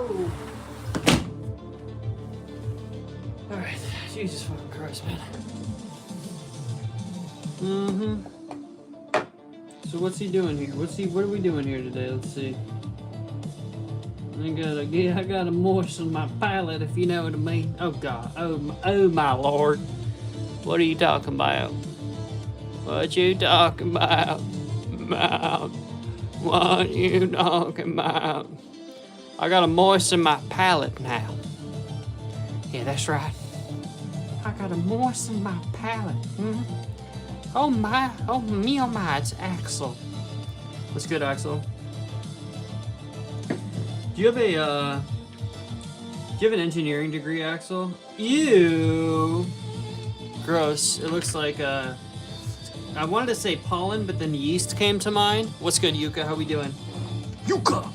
Whoa. Alright, Jesus fucking Christ, man. So what's he doing here? What are we doing here today? Let's see. I gotta moisten my palate, if you know what I mean. Oh God, oh my Lord. What are you talking about? What you talking about? What you talking about? I gotta moisten my palate now. Yeah, that's right. I gotta moisten my palate. Oh my, it's Axel. What's good, Axel? Do you have an engineering degree, Axel? Ew. Gross. It looks like I wanted to say pollen, but then yeast came to mind. What's good, Yucca? How we doing? Yucca!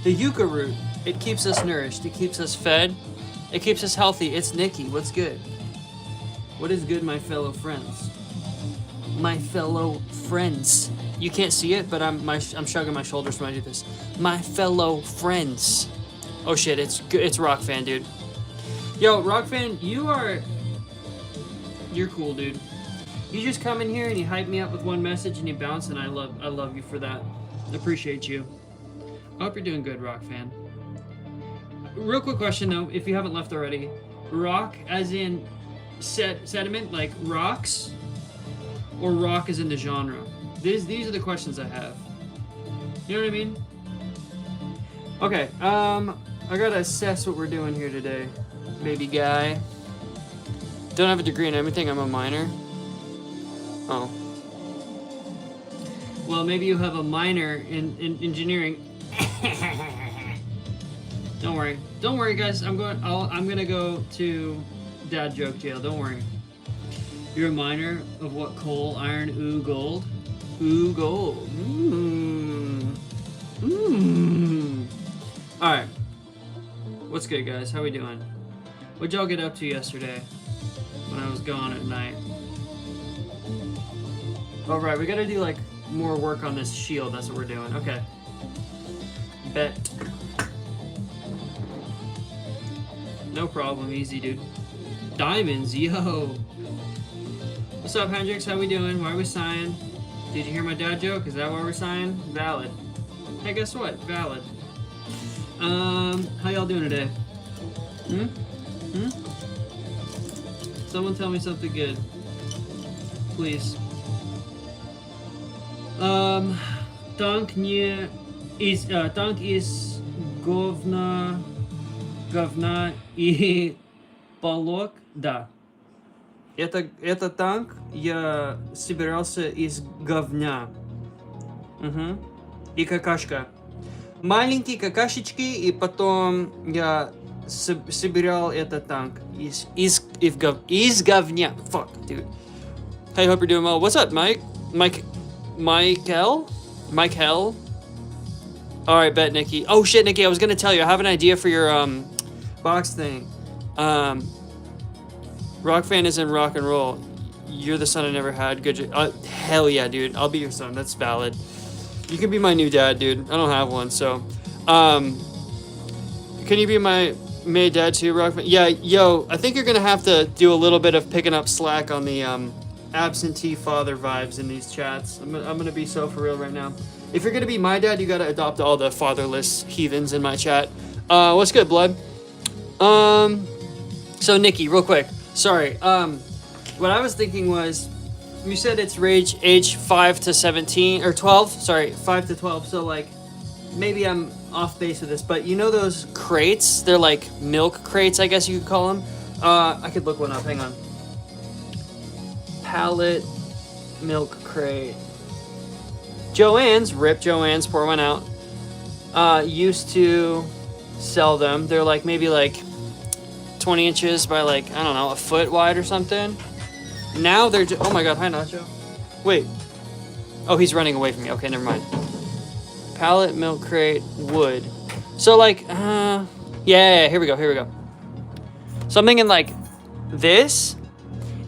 The yucca root. It keeps us nourished. It keeps us fed. It keeps us healthy. It's Nikki. What's good? What is good, my fellow friends? My fellow friends. You can't see it, but I'm shrugging my shoulders when I do this. My fellow friends. Oh shit, it's Rock Fan, dude. Yo, Rock Fan, you're cool, dude. You just come in here and you hype me up with one message and you bounce, and I love you for that. Appreciate you. I hope you're doing good, Rock Fan. Real quick question though, if you haven't left already. Rock as in sediment, like rocks, or rock as in the genre? These are the questions I have. You know what I mean? Okay, I gotta assess what we're doing here today, baby guy. Don't have a degree in everything, I'm a minor. Oh. Well, maybe you have a minor in engineering. Don't worry, guys. I'm gonna go to dad joke jail. Don't worry. You're a minor of what? Coal, iron, ooh, gold. Ooh, gold. All right. What's good, guys? How we doing? What'd y'all get up to yesterday when I was gone at night? All right, we gotta do like more work on this shield. That's what we're doing. Okay. Bet. No problem, easy, dude. Diamonds, yo. What's up, Hendrix? How we doing? Why are we sighing? Did you hear my dad joke? Is that why we're sighing? Valid. Hey, guess what? Valid. How y'all doing today? Someone tell me something good. Please. Tank is говна и полок, да. Это танк, я собирался из говня. И какашка. Маленькие какашечки, и потом я собирал этот танк из говня. Fuck, dude. Hey, hope you're doing well. What's up, Michael? Alright, bet, Nikki. Oh shit, Nikki, I was gonna tell you, I have an idea for your box thing. Rock Fan is in rock and roll. You're the son I never had. Good. Hell yeah, dude. I'll be your son. That's valid. You can be my new dad, dude. I don't have one, so. Can you be my maid dad too, Rock Fan? Yeah, yo, I think you're gonna have to do a little bit of picking up slack on the absentee father vibes in these chats. I'm gonna be so for real right now. If you're gonna be my dad, you gotta adopt all the fatherless heathens in my chat. What's good, blood? So Nikki, real quick. Sorry. What I was thinking was, you said it's age 5 to 17 or 12. Sorry, 5 to 12. So like, maybe I'm off base with this, but you know those crates? They're like milk crates, I guess you could call them. I could look one up. Hang on. Pallet milk crate. Joann's, rip Joann's, pour one out. Used to sell them. They're like maybe like 20 inches by like, I don't know, a foot wide or something. Now they're oh my god, hi Nacho. Wait. Oh, he's running away from me. Okay, never mind. Pallet milk crate wood. So like, yeah, here we go. So I'm thinking like this,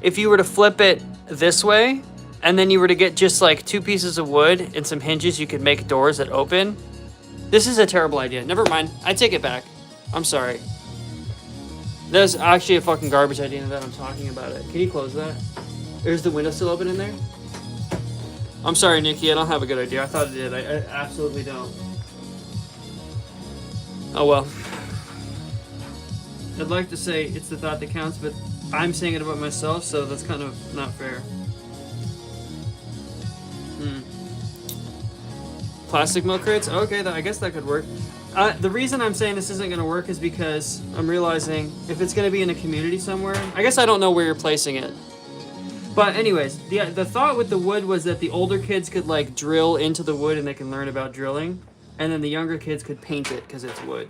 if you were to flip it this way, and then you were to get just like 2 pieces of wood and some hinges, you could make doors that open. This is a terrible idea. Never mind. I take it back. I'm sorry. That's actually a fucking garbage idea that I'm talking about it. Can you close that? Is the window still open in there? I'm sorry, Nikki. I don't have a good idea. I thought it did. I absolutely don't. Oh well. I'd like to say it's the thought that counts, but I'm saying it about myself, so that's kind of not fair. Plastic milk crates? Okay, I guess that could work. The reason I'm saying this isn't going to work is because I'm realizing if it's going to be in a community somewhere, I guess I don't know where you're placing it. But anyways, the thought with the wood was that the older kids could like drill into the wood and they can learn about drilling, and then the younger kids could paint it because it's wood.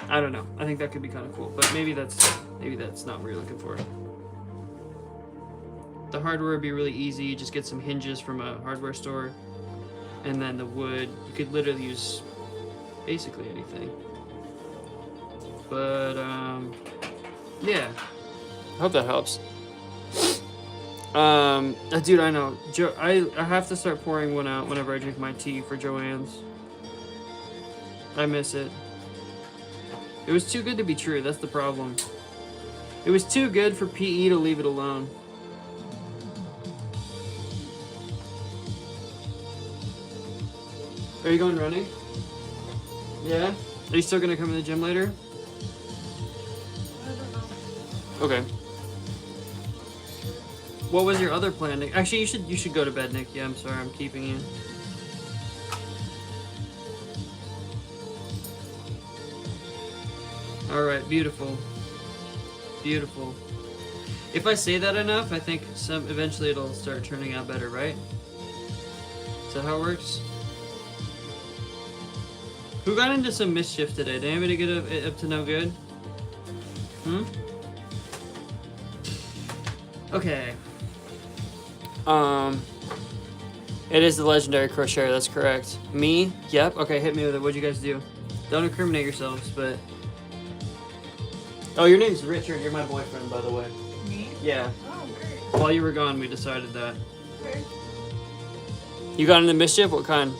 I don't know. I think that could be kind of cool, but maybe that's not what you're looking for. The hardware would be really easy. You just get some hinges from a hardware store, and then the wood you could literally use basically anything. But yeah, I hope that helps. Dude, I know. I have to start pouring one out whenever I drink my tea for Joanne's. I miss it. It was too good to be true. That's the problem. It was too good for PE to leave it alone. Are you going running? Yeah? Are you still gonna come to the gym later? I don't know. Okay. What was your other plan, Nick? Actually, you should go to bed, Nick. Yeah, I'm sorry, I'm keeping you. All right, beautiful, beautiful. If I say that enough, I think eventually it'll start turning out better, right? Is that how it works? Who got into some mischief today? Did anybody get up to no good? Okay. It is the legendary crocheter, that's correct. Me? Yep. Okay, hit me with it. What'd you guys do? Don't incriminate yourselves, but... Oh, your name's Richard. You're my boyfriend, by the way. Me? Yeah. Oh, great. While you were gone, we decided that. Okay. You got into mischief? What kind?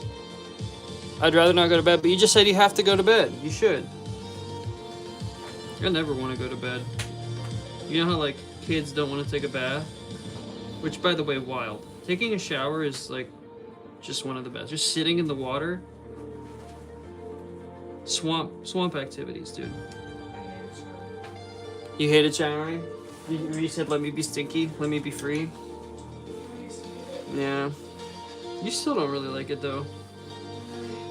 I'd rather not go to bed, but you just said you have to go to bed. You should. I never want to go to bed. You know how, like, kids don't want to take a bath? Which, by the way, wild. Taking a shower is, like, just one of the best. Just sitting in the water. Swamp activities, dude. You hated showering? You said, let me be stinky, let me be free? Yeah. You still don't really like it, though.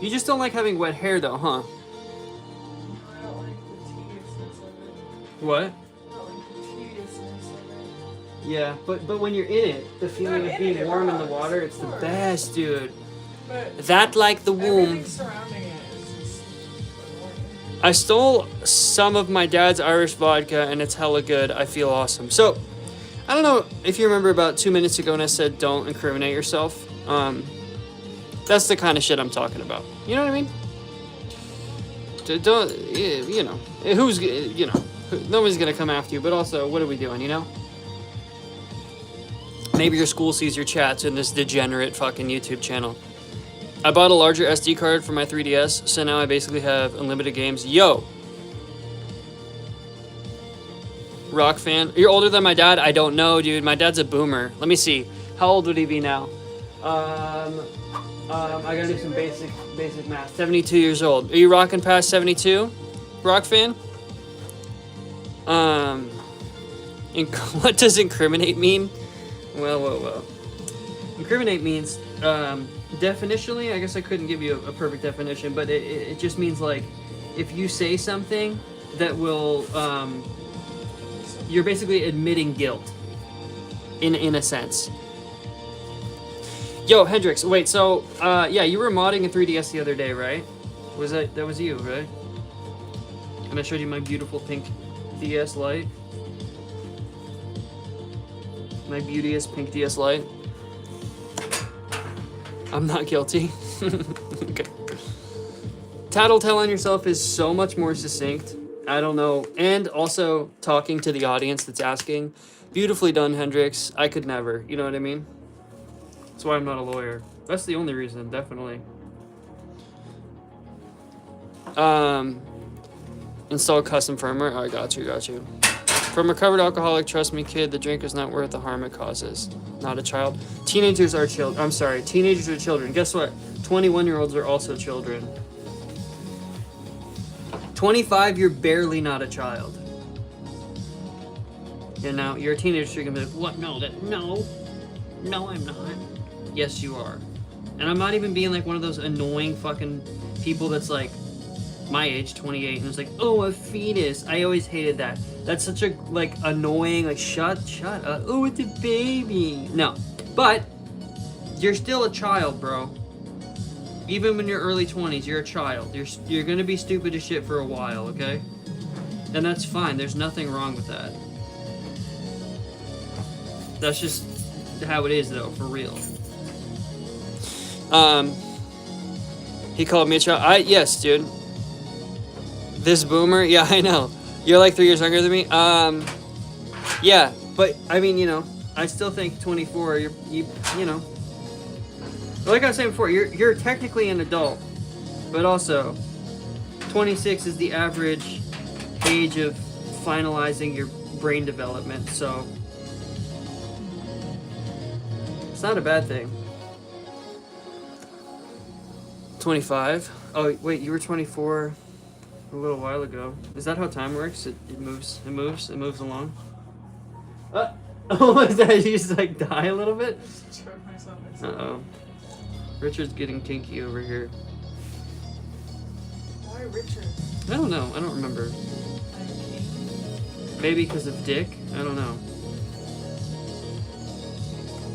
You just don't like having wet hair, though, huh? I don't like the tediousness of it. What? I don't like the tediousness of it. Yeah, but when you're in it, the feeling of being warm in the water, it's the best, dude. But That like the womb. everything surrounding it is just annoying. I stole some of my dad's Irish vodka, and it's hella good. I feel awesome. So, I don't know if you remember about 2 minutes ago when I said don't incriminate yourself. That's the kind of shit I'm talking about. You know what I mean? Don't, you know, nobody's gonna come after you, but also, what are we doing, you know? Maybe your school sees your chats in this degenerate fucking YouTube channel. I bought a larger SD card for my 3DS, so now I basically have unlimited games. Yo! Rock fan. You're older than my dad? I don't know, dude. My dad's a boomer. Let me see. How old would he be now? I gotta do some basic math. 72 years old. Are you rocking past 72? Rock fan? What does incriminate mean? Well. Incriminate means, definitionally, I guess I couldn't give you a perfect definition, but it just means, like, if you say something that will, you're basically admitting guilt, in a sense. Yo, Hendrix, wait, so, yeah, you were modding a 3DS the other day, right? That was you, right? And I showed you my beautiful pink DS Lite. My beauteous pink DS Lite. I'm not guilty. Okay. Tattletale on yourself is so much more succinct. I don't know. And also talking to the audience that's asking. Beautifully done, Hendrix. I could never. You know what I mean? That's why I'm not a lawyer. That's the only reason, definitely. Install custom firmware. Oh, I got you. From recovered alcoholic, trust me, kid, the drink is not worth the harm it causes. Not a child. Teenagers are children. I'm sorry, teenagers are children. Guess what? 21-year-olds are also children. 25, you're barely not a child. And now you're a teenager, you're gonna be like, what? No, I'm not. Yes, you are. And I'm not even being like one of those annoying fucking people that's like my age, 28, and it's like, oh, a fetus. I always hated that. That's such a like annoying, like shut up. Oh, it's a baby. No, but you're still a child, bro. Even when you're early 20s, you're a child. You're gonna be stupid as shit for a while, okay? And that's fine. There's nothing wrong with that. That's just how it is, though, for real. He called me a child. Yes, dude. This boomer? Yeah, I know. You're like 3 years younger than me. Yeah, but I mean, you know, I still think 24. You know. Like I was saying before, you're technically an adult, but also 26 is the average age of finalizing your brain development, so it's not a bad thing. 25? Oh, wait, you were 24 a little while ago. Is that how time works? It moves along? Oh, is that you just like die a little bit? Uh-oh. Richard's getting kinky over here. Why Richard? I don't know. I don't remember. Maybe because of Dick? I don't know.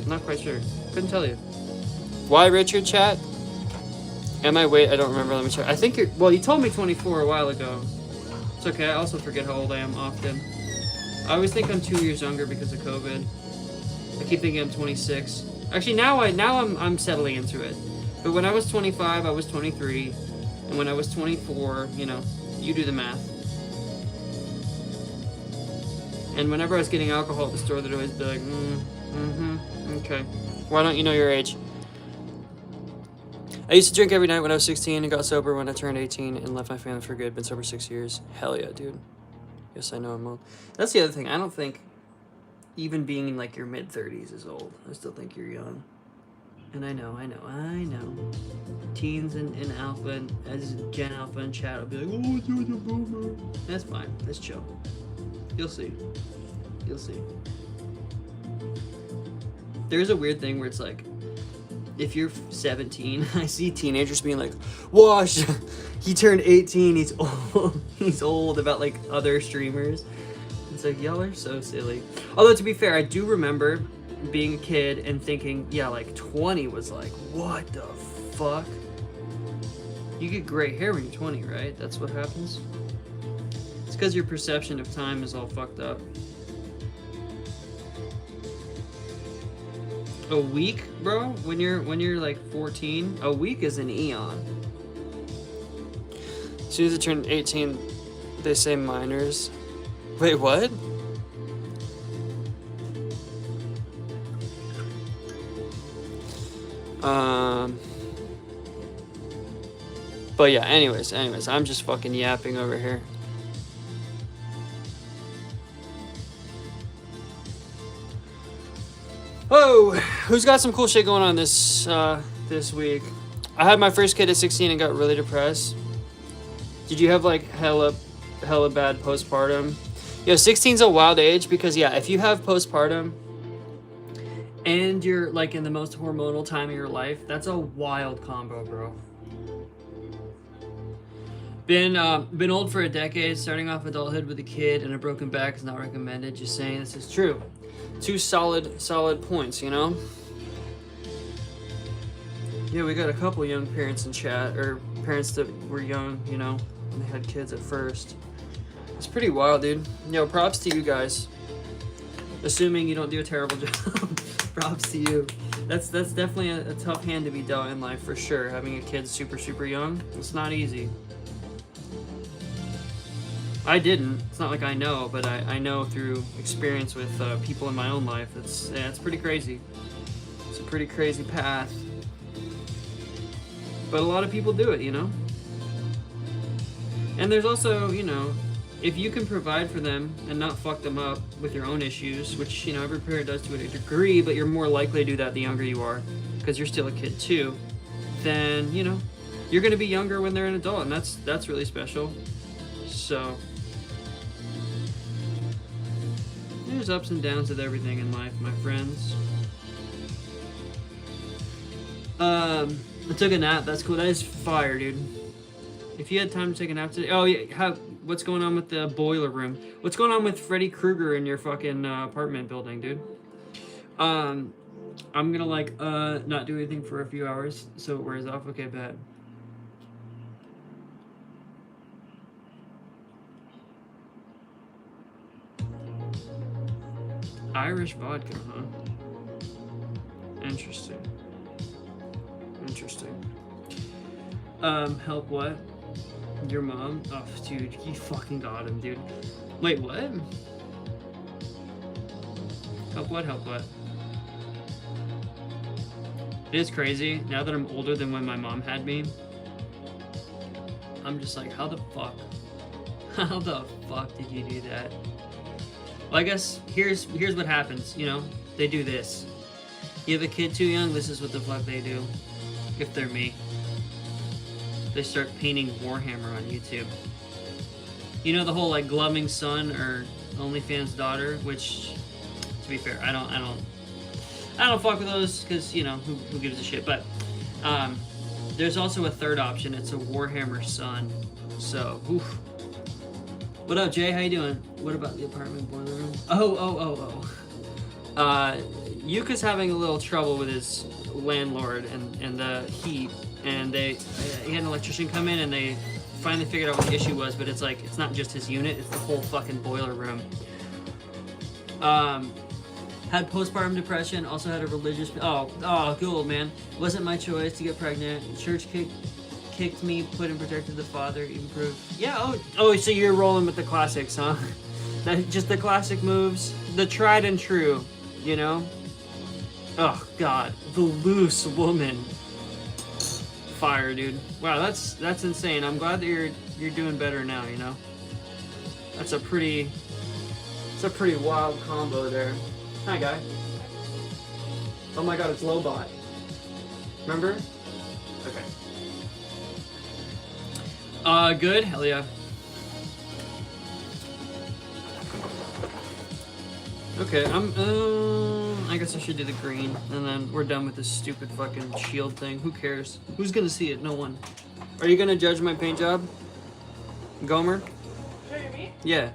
I'm not quite sure. Couldn't tell you. Why Richard, chat? Am I wait? I don't remember. Let me check. I think you're. Well, you told me 24 a while ago. It's okay. I also forget how old I am often. I always think I'm 2 years younger because of COVID. I keep thinking I'm 26. Actually, now I'm settling into it. But when I was 25, I was 23, and when I was 24, you know, you do the math. And whenever I was getting alcohol at the store, they'd always be like, okay. Why don't you know your age? I used to drink every night when I was 16 and got sober when I turned 18 and left my family for good. Been sober 6 years. Hell yeah, dude. Yes, I know I'm old. That's the other thing. I don't think even being in like your mid-30s is old. I still think you're young. And I know. Teens and Alpha and as Gen Alpha and chat will be like, oh, you're a boomer. That's fine. That's chill. You'll see. There's a weird thing where it's like, if you're 17, I see teenagers being like, Wash, he turned 18, he's old. He's old about like other streamers. It's like, y'all are so silly. Although, to be fair, I do remember being a kid and thinking, yeah, like 20 was like, what the fuck? You get gray hair when you're 20, right? That's what happens? It's because your perception of time is all fucked up. A week, bro? When you're like 14, a week is an eon. As soon as I turn 18, they say minors. Wait, what? But yeah, anyways, I'm just fucking yapping over here. Oh, who's got some cool shit going on this week? I had my first kid at 16 and got really depressed. Did you have like hella bad postpartum? Yo, 16's a wild age because yeah, if you have postpartum and you're like in the most hormonal time of your life, that's a wild combo, bro. Been old for a decade, starting off adulthood with a kid and a broken back is not recommended. Just saying, this is true. Two solid points, you know? Yeah, we got a couple young parents in chat, or parents that were young, you know, and they had kids at first. It's pretty wild, dude. Yo, props to you guys. Assuming you don't do a terrible job. Props to you. That's definitely a tough hand to be dealt in life, for sure. Having a kid super young, it's not easy. I didn't. It's not like I know, but I know through experience with people in my own life. It's pretty crazy. It's a pretty crazy path. But a lot of people do it, you know? And there's also, you know, if you can provide for them and not fuck them up with your own issues, which, you know, every parent does to a degree, but you're more likely to do that the younger you are because you're still a kid too, then, you know, you're going to be younger when they're an adult, and that's really special. So there's ups and downs with everything in life, my friends. I took a nap. That's cool. That is fire, dude. If you had time to take a nap today, oh yeah, what's going on with the boiler room? What's going on with Freddy Krueger in your fucking apartment building, dude? I'm gonna like not do anything for a few hours so it wears off. Okay, bet. Irish vodka, huh? Interesting. Interesting. Help what? Your mom? Oh, dude, you fucking got him, dude. Wait, what? Help what? Help what? It is crazy. Now that I'm older than when my mom had me, I'm just like, how the fuck? How the fuck did you do that? Well, I guess here's what happens, you know? They do this. You have a kid too young, this is what the fuck they do. If they're me. They start painting Warhammer on YouTube. You know the whole like gloving son or OnlyFans daughter, which, to be fair, I don't fuck with those because, you know, who gives a shit. But there's also a third option. It's a Warhammer son. So, oof. What up, Jay? How you doing? What about the apartment boiler room? Oh. Yuka's having a little trouble with his landlord and the heat, and he had an electrician come in, and they finally figured out what the issue was. But it's like, it's not just his unit; it's the whole fucking boiler room. Had postpartum depression. Also had a religious. Oh, cool, man. Wasn't my choice to get pregnant. Church kicked me, put and protected the father, even proved. Yeah. Oh. So you're rolling with the classics, huh? Just the classic moves, the tried and true. You know. Oh God, the loose woman. Fire, dude. Wow, that's insane. I'm glad that you're doing better now. You know. It's a pretty wild combo there. Hi, guy. Oh my God, it's Lobot. Remember? Okay. Good. Hell yeah. Okay, I guess I should do the green, and then we're done with this stupid fucking shield thing. Who cares? Who's gonna see it? No one. Are you gonna judge my paint job? Gomer? Judge me? Yeah.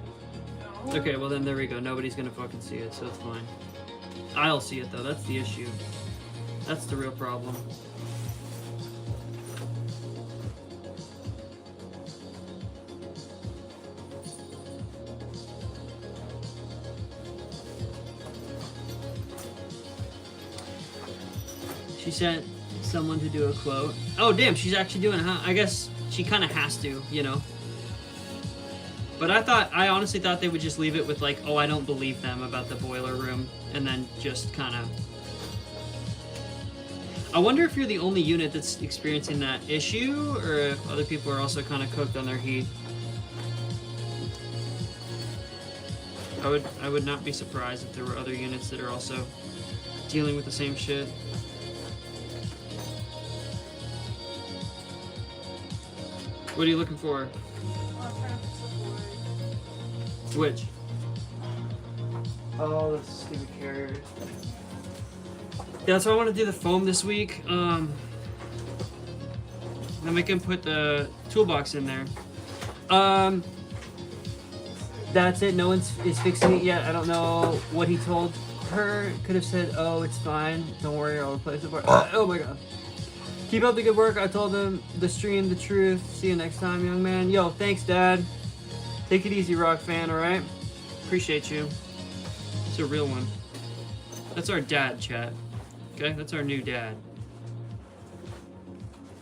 No. Okay, well then there we go. Nobody's gonna fucking see it, so it's fine. I'll see it though, that's the issue. That's the real problem. She sent someone to do a quote. Oh damn, she's actually doing it, huh? I guess she kind of has to, you know. But I honestly thought they would just leave it with like, oh, I don't believe them about the boiler room, and then just kind of. I wonder if you're the only unit that's experiencing that issue, or if other people are also kind of cooked on their heat. I would not be surprised if there were other units that are also dealing with the same shit. What are you looking for? I'm trying to fix the board. Which? Oh, the stupid carrier. Yeah, so I want to do the foam this week. Then we can put the toolbox in there. That's it. No one's is fixing it yet. I don't know what he told her. Could have said, "Oh, it's fine. Don't worry, I'll replace the board." Oh my God. Keep up the good work. I told him the stream, the truth. See you next time, young man. Yo, thanks, Dad. Take it easy, Rock fan, alright? Appreciate you. It's a real one. That's our dad, chat. Okay? That's our new dad.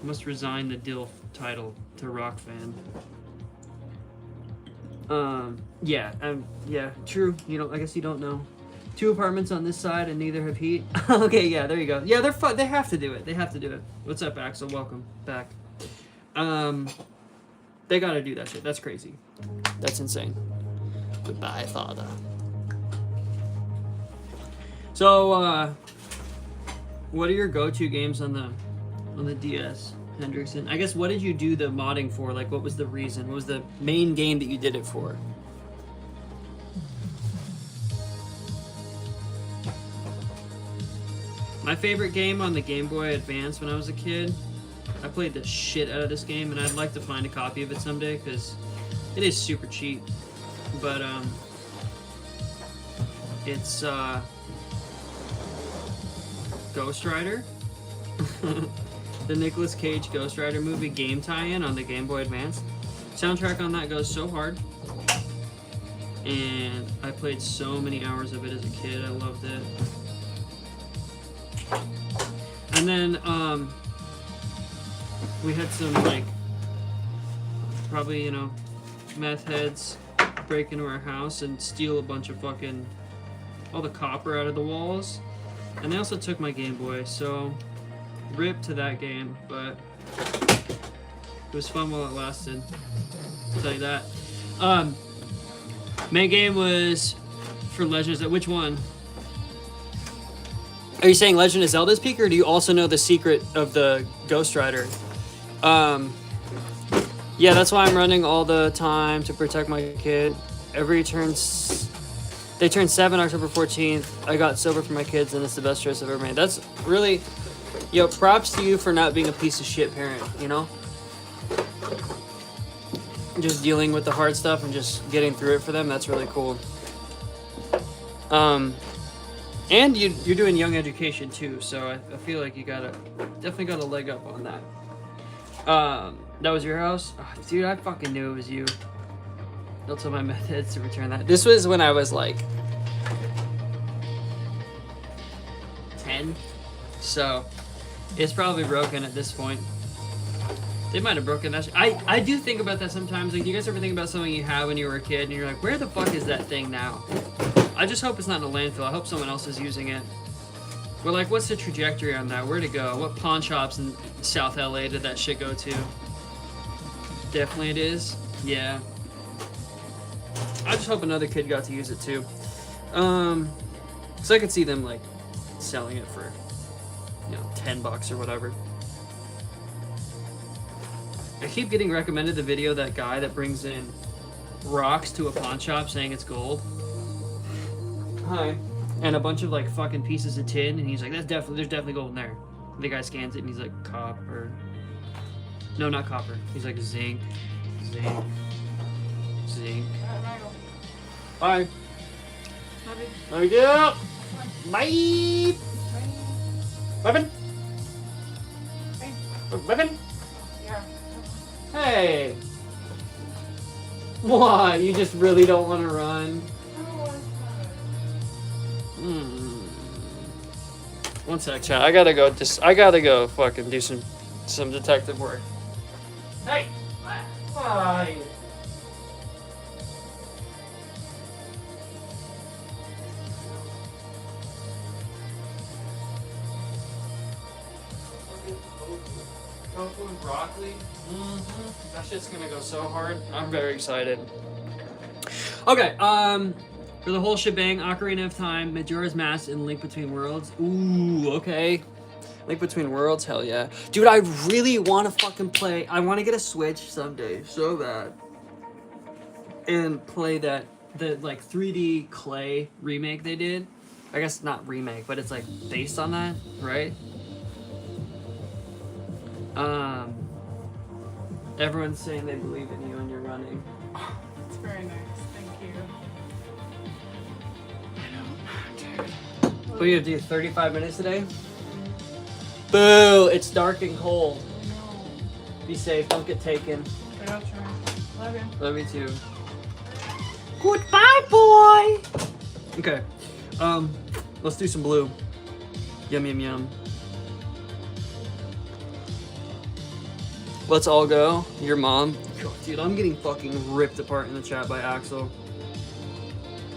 Must resign the DILF title to Rock fan. Yeah, true. You know, I guess you don't know. 2 apartments on this side and neither have heat. Okay, yeah, there you go. Yeah, they're fun. They have to do it. They have to do it. What's up, Axel? Welcome back. They gotta do that shit. That's crazy. That's insane. Goodbye, father. So, what are your go-to games on the DS, Hendrickson? I guess, what did you do the modding for? Like, what was the reason? What was the main game that you did it for? My favorite game on the Game Boy Advance when I was a kid, I played the shit out of this game, and I'd like to find a copy of it someday, because it is super cheap. But, it's, Ghost Rider. The Nicolas Cage Ghost Rider movie game tie-in on the Game Boy Advance. Soundtrack on that goes so hard. And I played so many hours of it as a kid. I loved it. And then, we had some, like, probably, you know, meth heads break into our house and steal a bunch of fucking, all the copper out of the walls. And they also took my Game Boy, so rip to that game, but it was fun while it lasted. I'll tell you that. Main game was for Legends. Which one? Are you saying Legend of Zelda's peak, or do you also know the secret of the Ghost Rider? Yeah, that's why I'm running all the time to protect my kid. They turn 7 October 14th. I got silver for my kids, and it's the best choice I've ever made. That's really, yo, props to you for not being a piece of shit parent, you know? Just dealing with the hard stuff and just getting through it for them. That's really cool. And you're doing young education too, so I feel like you definitely got a leg up on that. That was your house? Oh, dude, I fucking knew it was you. They'll tell my methods to return that. This was when I was like 10, so it's probably broken at this point. They might have broken that. I do think about that sometimes. Like, do you guys ever think about something you had when you were a kid and you're like, where the fuck is that thing now? I just hope it's not in a landfill. I hope someone else is using it. But like, what's the trajectory on that? Where'd it go? What pawn shops in South LA did that shit go to? Definitely it is. Yeah. I just hope another kid got to use it too. So I could see them like selling it for, you know, $10 or whatever. I keep getting recommended the video, that guy that brings in rocks to a pawn shop saying it's gold. Hi. And a bunch of like fucking pieces of tin, and he's like, there's definitely gold in there. And the guy scans it and he's like, copper. No, not copper. He's like, zinc. Bye. Love you. Bye. Weapon? Weapon? Yeah. Hey. What? You just really don't want to run? One sec, chat. I gotta go fucking do some detective work. Hey! Bye! Tofu and broccoli? That shit's gonna go so hard. I'm very excited. Okay, for the whole shebang, Ocarina of Time, Majora's Mask, and Link Between Worlds. Ooh, okay. Link Between Worlds, hell yeah. Dude, I really want to fucking play. I want to get a Switch someday, so bad. And play the like 3D Clay remake they did. I guess not remake, but it's like based on that, right? Everyone's saying they believe in you and you're running. It's very nice. Thank you. What do you have to do, 35 minutes today? Boo! It's dark and cold. No. Be safe, don't get taken. But I'll try. Love you. Love you too. Goodbye, boy! Okay. Let's do some blue. Yum, yum, yum. Let's all go. Your mom. Dude, I'm getting fucking ripped apart in the chat by Axel.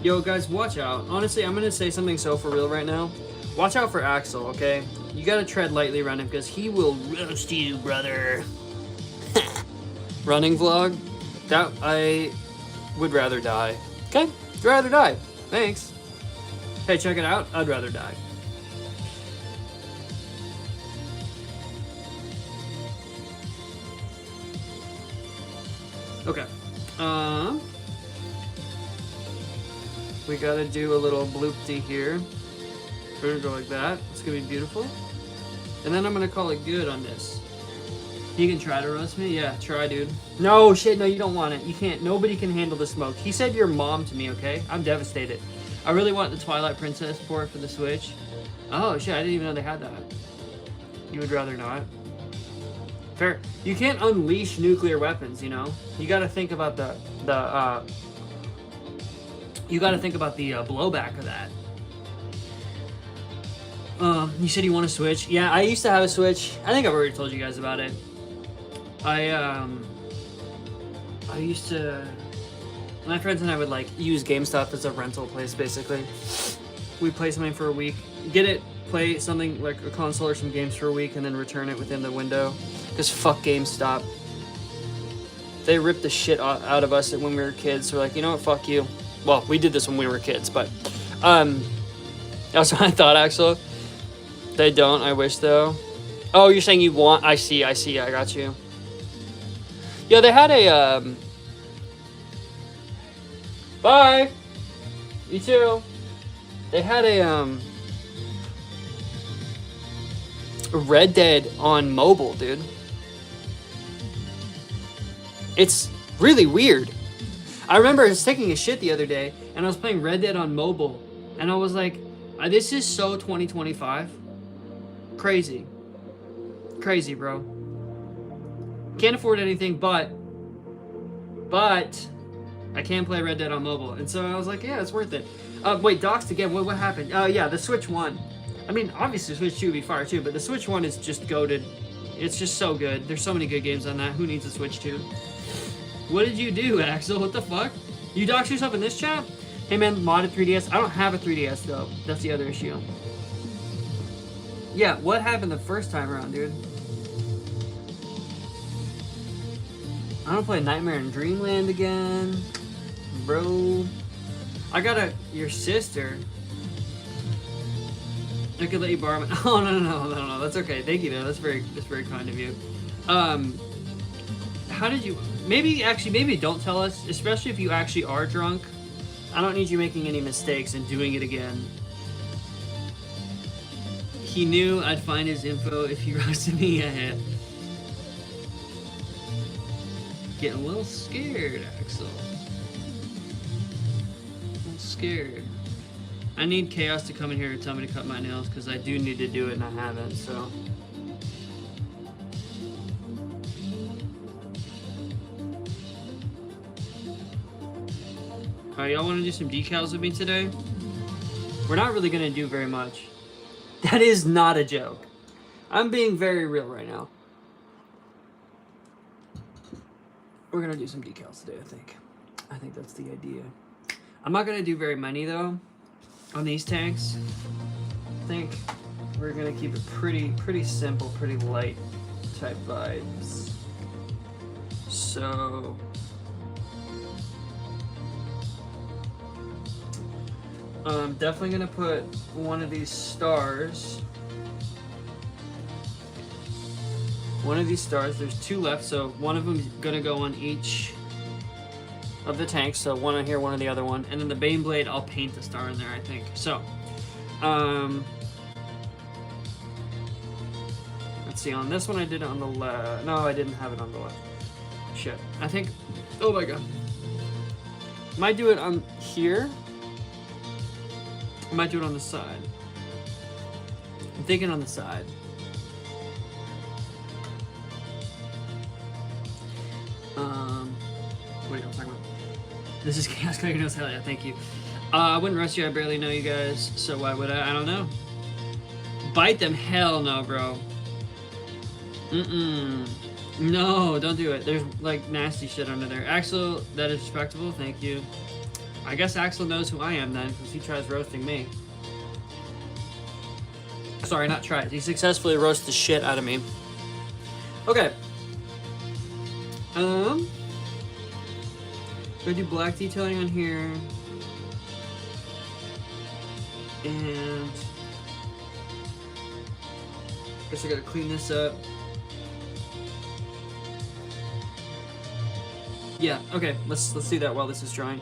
Yo, guys, watch out. Honestly, I'm gonna say something so for real right now. Watch out for Axel, okay? You gotta tread lightly around him because he will roast you, brother. running vlog. That I would rather die. Okay, rather die. Thanks. Hey, check it out. I'd rather die. Okay. We gotta do a little bloopty here. We're gonna go like that. It's gonna be beautiful. And then I'm gonna call it good on this. You can try to roast me? Yeah, try, dude. No, shit, no, you don't want it. You can't. Nobody can handle the smoke. He said your mom to me, okay? I'm devastated. I really want the Twilight Princess port for the Switch. Oh, shit, I didn't even know they had that. You would rather not? Fair. You can't unleash nuclear weapons, you know? You gotta think about the blowback of that. You said you want a Switch? Yeah, I used to have a Switch. I think I've already told you guys about it. I used to... My friends and I would, like, use GameStop as a rental place, basically. We'd play something for a week, get it, play something like a console or some games for a week, and then return it within the window. Because fuck GameStop. They ripped the shit out of us when we were kids. So we're like, you know what, fuck you. Well, we did this when we were kids, but... That's what I thought, Axel. They don't, I wish, though. Oh, you're saying you want... I see, I got you. Yeah, they had a, Bye! You too. They had a Red Dead on mobile, dude. It's really weird. I remember I was taking a shit the other day, and I was playing Red Dead on mobile, and I was like, this is so 2025. Crazy. Crazy, bro. Can't afford anything, but I can play Red Dead on mobile. And so I was like, yeah, it's worth it. Wait, doxed again. What happened? Yeah, the Switch 1. I mean, obviously Switch 2 would be fire too, but the Switch 1 is just goated. It's just so good. There's so many good games on that. Who needs a Switch 2? What did you do, Axel? What the fuck? You doxed yourself in this chat? Hey man, modded 3DS. I don't have a 3DS though. That's the other issue. Yeah, what happened the first time around, dude? I don't play Nightmare in Dreamland again. Bro. I got your sister. I could let you borrow my... Oh, no. That's okay. Thank you, though. That's very kind of you. How did you... Maybe don't tell us, especially if you actually are drunk. I don't need you making any mistakes and doing it again. He knew I'd find his info if he roasted me ahead. Getting a little scared, Axel. A little scared. I need Chaos to come in here and tell me to cut my nails because I do need to do it and I haven't, so. Alright, y'all want to do some decals with me today? We're not really going to do very much. That is not a joke. I'm being very real right now. We're going to do some decals today, I think. I think that's the idea. I'm not going to do very many, though, on these tanks. I think we're going to keep it pretty simple, pretty light type vibes. So... I'm definitely gonna put one of these stars. There's two left, so one of them is gonna go on each of the tanks. So one on here, one on the other one, and then the Bane Blade, I'll paint the star in there, I think. So, let's see. On this one, I did it on the left. No, I didn't have it on the left. Shit. I think. Oh my god. Might do it on here. I might do it on the side. I'm thinking on the side. What are you talking about? This is Chaos Cutting Nose. Hell yeah, thank you. I wouldn't roast you. I barely know you guys, so why would I? I don't know. Bite them? Hell no, bro. No, don't do it. There's like nasty shit under there. Axel, that is respectable. Thank you. I guess Axel knows who I am then, because he tries roasting me. Sorry, not tries. He successfully roasted the shit out of me. Okay. Gonna do black detailing on here. And guess I gotta clean this up. Yeah, okay, let's do that while this is drying.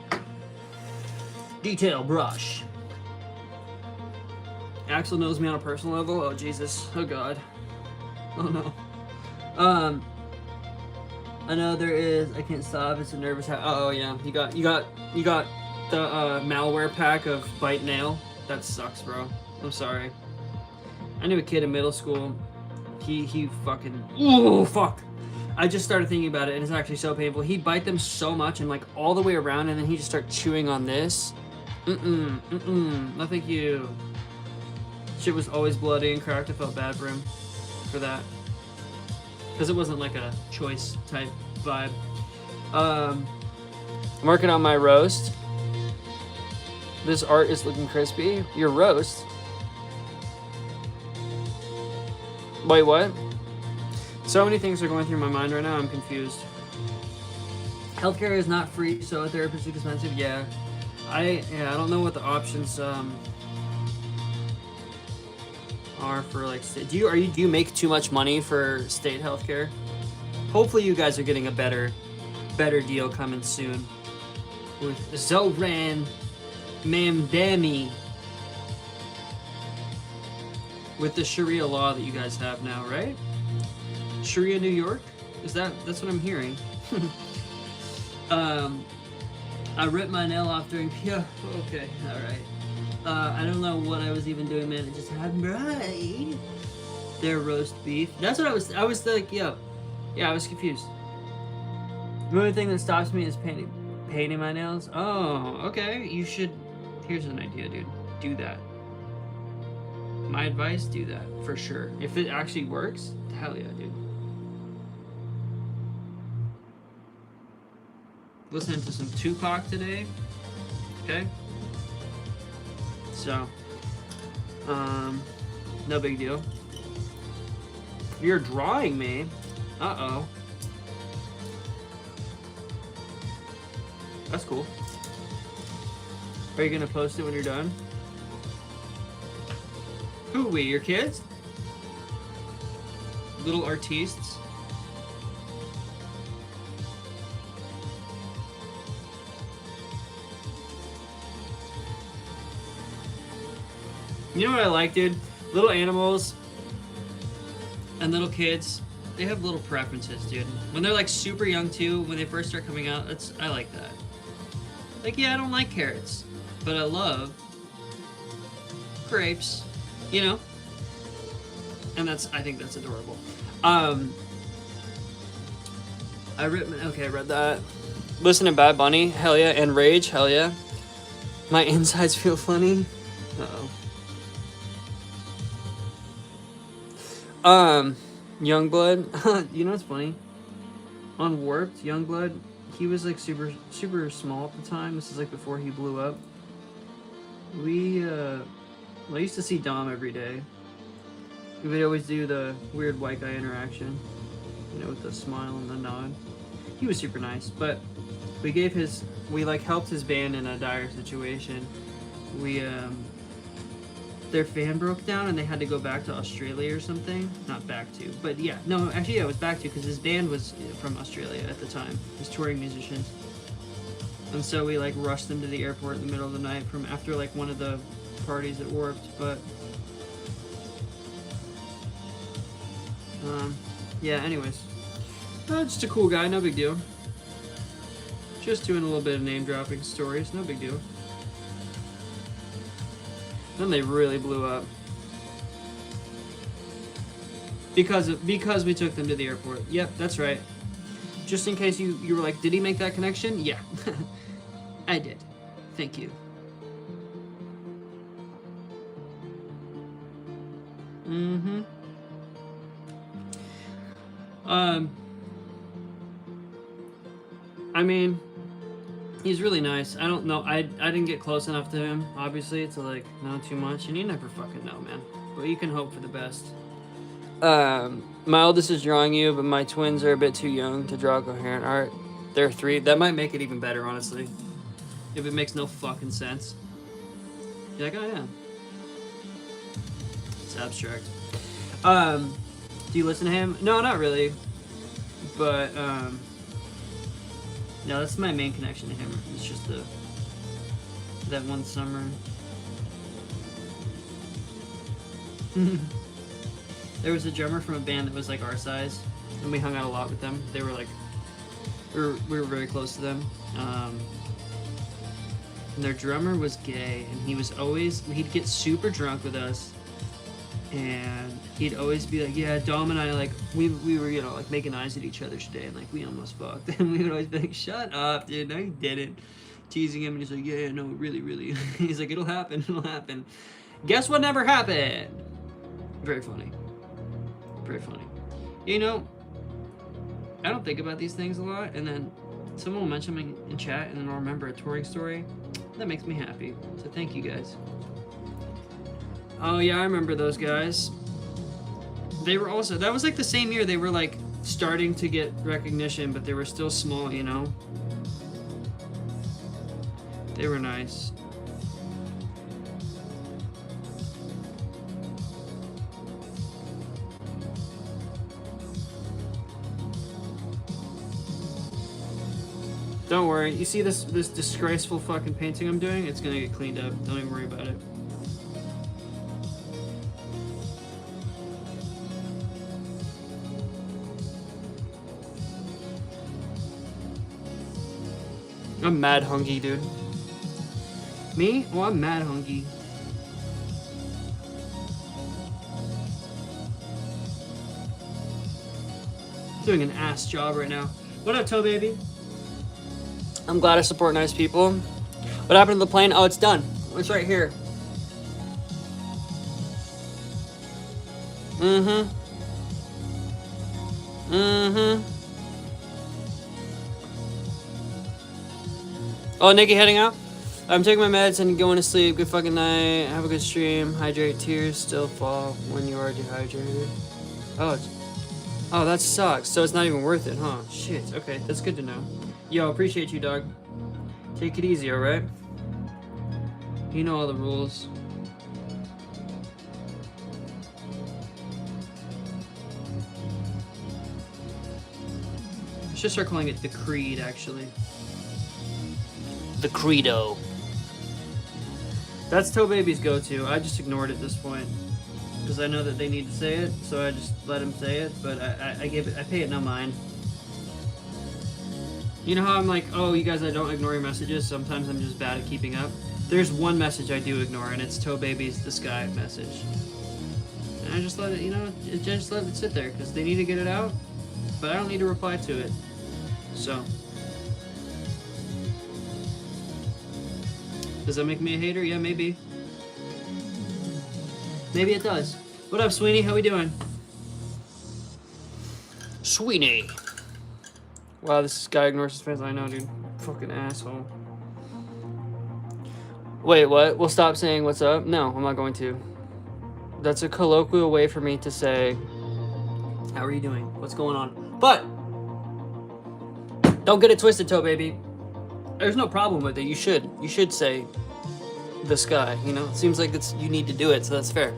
Detail brush. Axel knows me on a personal level. Oh Jesus. Oh God. Oh no. I know there is. I can't stop. It's a nervous. Oh yeah. You got the malware pack of bite nail. That sucks, bro. I'm sorry. I knew a kid in middle school. He fucking. Oh fuck. I just started thinking about it, and it's actually so painful. He'd bite them so much and like all the way around, and then he'd just start chewing on this. No thank you. Shit was always bloody and cracked. I felt bad for him for that. Because it wasn't like a choice type vibe. I'm working on my roast. This art is looking crispy. Your roast? Wait, what? So many things are going through my mind right now, I'm confused. Healthcare is not free, so a therapist is expensive. Yeah. I don't know what the options are for like do you make too much money for state healthcare? Hopefully you guys are getting a better deal coming soon with Zoran Mamdani with the Sharia law that you guys have now, right? Sharia New York? That's what I'm hearing. I ripped my nail off during okay, alright. I don't know what I was even doing, man. It just happened right. Their roast beef. That's what I was like, yeah, I was confused. The only thing that stops me is painting my nails. Oh, okay. You should. Here's an idea, dude. Do that. My advice: do that for sure. If it actually works, hell yeah, dude. Listening to some Tupac today. Okay. So, no big deal. You're drawing me. Uh-oh. That's cool. Are you gonna post it when you're done? Who we? Your kids? Little artistes? You know what I like, dude? Little animals and little kids, they have little preferences, dude. When they're like super young too, when they first start coming out, I like that. Like, yeah, I don't like carrots, but I love grapes, you know? And I think that's adorable. I read that. Listen to Bad Bunny, hell yeah, and Rage, hell yeah. My insides feel funny. Uh-oh. Youngblood, you know what's funny? On Warped, Youngblood, he was like super small at the time. This is like before he blew up. I used to see Dom every day. We would always do the weird white guy interaction, you know, with the smile and the nod. He was super nice, but we helped his band in a dire situation. Their fan broke down and they had to go back to Australia or something. Not back to, but yeah. No, actually, yeah, it was back to because his band was from Australia at the time. His touring musicians. And so we like rushed them to the airport in the middle of the night from after like one of the parties at Warped. But yeah, anyways. Just a cool guy, no big deal. Just doing a little bit of name dropping stories, no big deal. Then they really blew up. Because we took them to the airport. Yep, that's right. Just in case you were like, did he make that connection? Yeah. I did. Thank you. Mm-hmm. I mean, he's really nice. I don't know. I didn't get close enough to him, obviously, to like know too much, and you never fucking know, man. But you can hope for the best. My oldest is drawing you, but my twins are a bit too young to draw coherent art. They're 3. That might make it even better, honestly. If it makes no fucking sense. You're like, oh yeah. It's abstract. Do you listen to him? No, not really. But, no, that's my main connection to him. It's just that one summer. There was a drummer from a band that was like our size, and we hung out a lot with them. They were like, we were very close to them. And their drummer was gay, and he'd get super drunk with us, and he'd always be like, yeah, Dom and I, like, we were, you know, like, making eyes at each other today, and, like, we almost fucked. And we would always be like, shut up, dude, no, you didn't. Teasing him, and he's like, yeah, no, really, really. He's like, it'll happen. Guess what never happened? Very funny. Very funny. You know, I don't think about these things a lot, and then someone will mention them in chat, and then I'll remember a touring story. That makes me happy. So thank you guys. Oh yeah, I remember those guys. They were also, that was like the same year they were like starting to get recognition, but they were still small, you know? They were nice. Don't worry. You see this disgraceful fucking painting I'm doing? It's gonna get cleaned up. Don't even worry about it. I'm mad hungry, dude. Me? Oh, I'm mad hungry. Doing an ass job right now. What up, Toe Baby? I'm glad I support nice people. What happened to the plane? Oh, it's done. It's right here. Oh, Nikki heading out? I'm taking my meds and going to sleep. Good fucking night. Have a good stream. Hydrate. Tears still fall when you are dehydrated. Oh, that sucks. So it's not even worth it, huh? Shit. Okay, that's good to know. Yo, appreciate you, dog. Take it easy, alright? You know all the rules. I should start calling it the Creed, actually. The Credo. That's Toe Baby's go-to. I just ignored it at this point. Because I know that they need to say it, so I just let him say it, but I pay it no mind. You know how I'm like, oh, you guys, I don't ignore your messages. Sometimes I'm just bad at keeping up. There's one message I do ignore, and it's Toe Baby's the Sky message. And I just let it, you know, just let it sit there, because they need to get it out, but I don't need to reply to it. So. Does that make me a hater? Yeah, maybe. Maybe it does. What up, Sweeney? How we doing? Sweeney. Wow, this guy ignores his fans. I know, dude. Fucking asshole. Wait, what? We'll stop saying what's up? No, I'm not going to. That's a colloquial way for me to say, how are you doing? What's going on? But, don't get it twisted, Toe Baby. There's no problem with it. You should say the Sky, you know? It seems like you need to do it, so that's fair.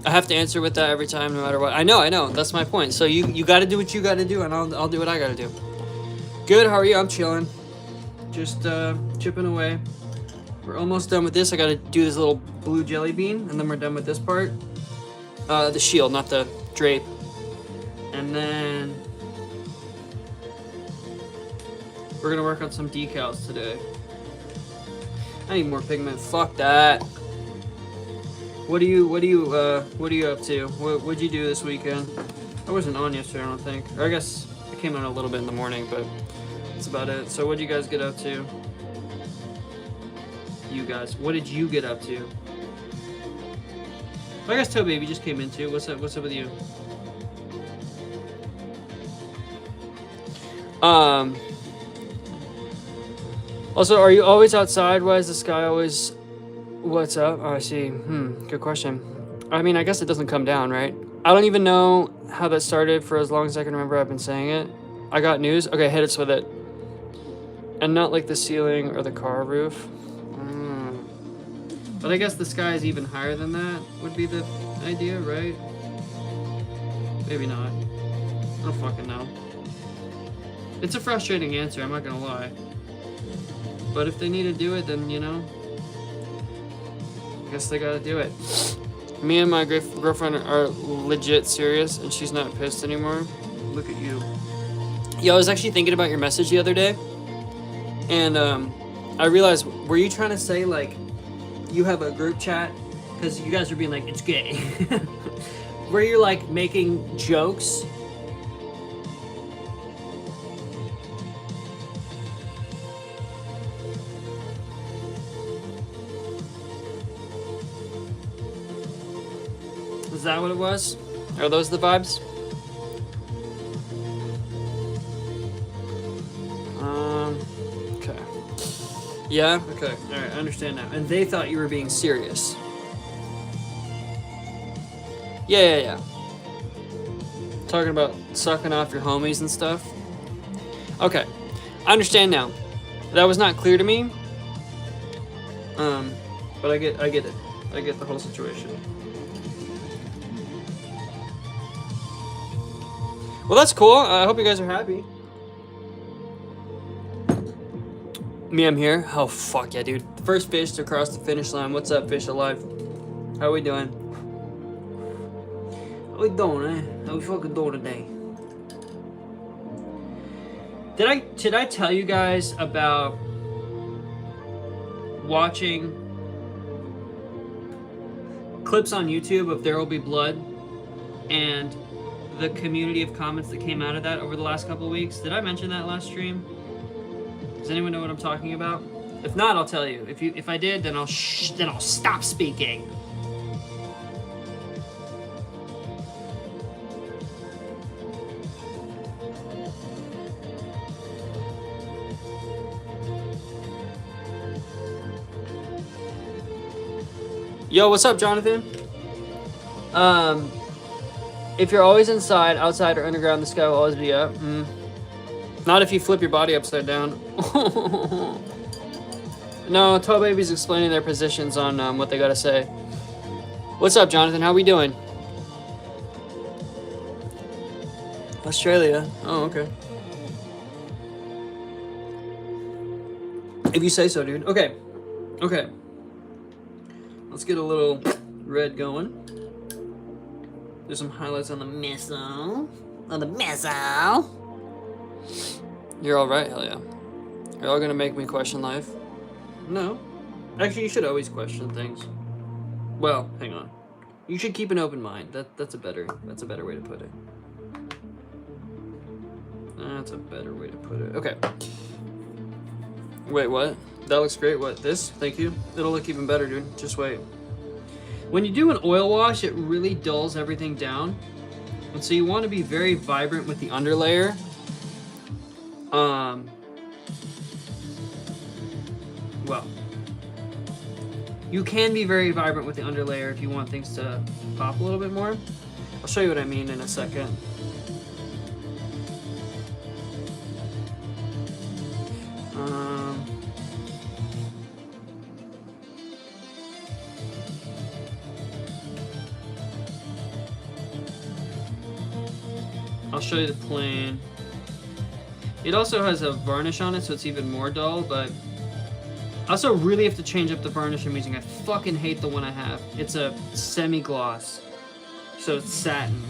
I have to answer with that every time, no matter what. I know. That's my point. So you got to do what you got to do, and I'll do what I got to do. Good. How are you? I'm chilling. Just chipping away. We're almost done with this. I got to do this little blue jelly bean, and then we're done with this part. The shield, not the drape. And then we're gonna work on some decals today. I need more pigment. Fuck that. What are you up to? What'd you do this weekend? I wasn't on yesterday, I don't think. Or I guess I came on a little bit in the morning, but that's about it. So what'd you guys get up to? You guys, what did you get up to? I guess Toe Baby just came in too. What's up with you? Also, are you always outside? Why is the sky always... What's up? Oh, I see. Good question. I mean, I guess it doesn't come down, right? I don't even know how that started. For as long as I can remember, I've been saying it. I got news. Okay, hit us with it. And not like the ceiling or the car roof. But I guess the sky is even higher than that would be the idea, right? Maybe not. I don't fucking know. It's a frustrating answer, I'm not gonna lie. But if they need to do it, then, you know, I guess they gotta do it. Me and my girlfriend are legit serious, and she's not pissed anymore. Look at you. Yo, I was actually thinking about your message the other day, and I realized, were you trying to say, like, you have a group chat? Because you guys are being like, it's gay. Where you're, like, making jokes? Is that what it was? Are those the vibes? Okay. Yeah? Okay. Alright, I understand now. And they thought you were being serious. Yeah. Talking about sucking off your homies and stuff. Okay. I understand now. That was not clear to me. But I get it. I get the whole situation. Well, that's cool. I hope you guys are happy. Me, I'm here. Oh, fuck yeah, dude. First fish to cross the finish line. What's up, fish alive? How we doing? How we doing, eh? How we fucking doing today? Did I tell you guys about watching clips on YouTube of There Will Be Blood and the community of comments that came out of that over the last couple of weeks? Did I mention that last stream? Does anyone know what I'm talking about? If not, I'll tell you. If I did, then I'll stop speaking. Yo, what's up, Jonathan? If you're always inside, outside, or underground, the sky will always be up. Not if you flip your body upside down. No, Toe Baby's explaining their positions on what they gotta say. What's up, Jonathan? How we doing? Australia. Oh, okay. If you say so, dude. Okay. Let's get a little red going. There's some highlights on the missile. You're all right, hell yeah. You're all gonna make me question life? No. Actually, you should always question things. Well, hang on. You should keep an open mind. That's a better way to put it. That's a better way to put it. Okay. Wait, what? That looks great. What? This? Thank you. It'll look even better, dude. Just wait. When you do an oil wash, it really dulls everything down. And so you want to be very vibrant with the underlayer. Well, you can be very vibrant with the underlayer if you want things to pop a little bit more. I'll show you what I mean in a second. I'll show you the plane. It also has a varnish on it, so it's even more dull, but I also really have to change up the varnish I'm using. I fucking hate the one I have. It's a semi-gloss, so it's satin.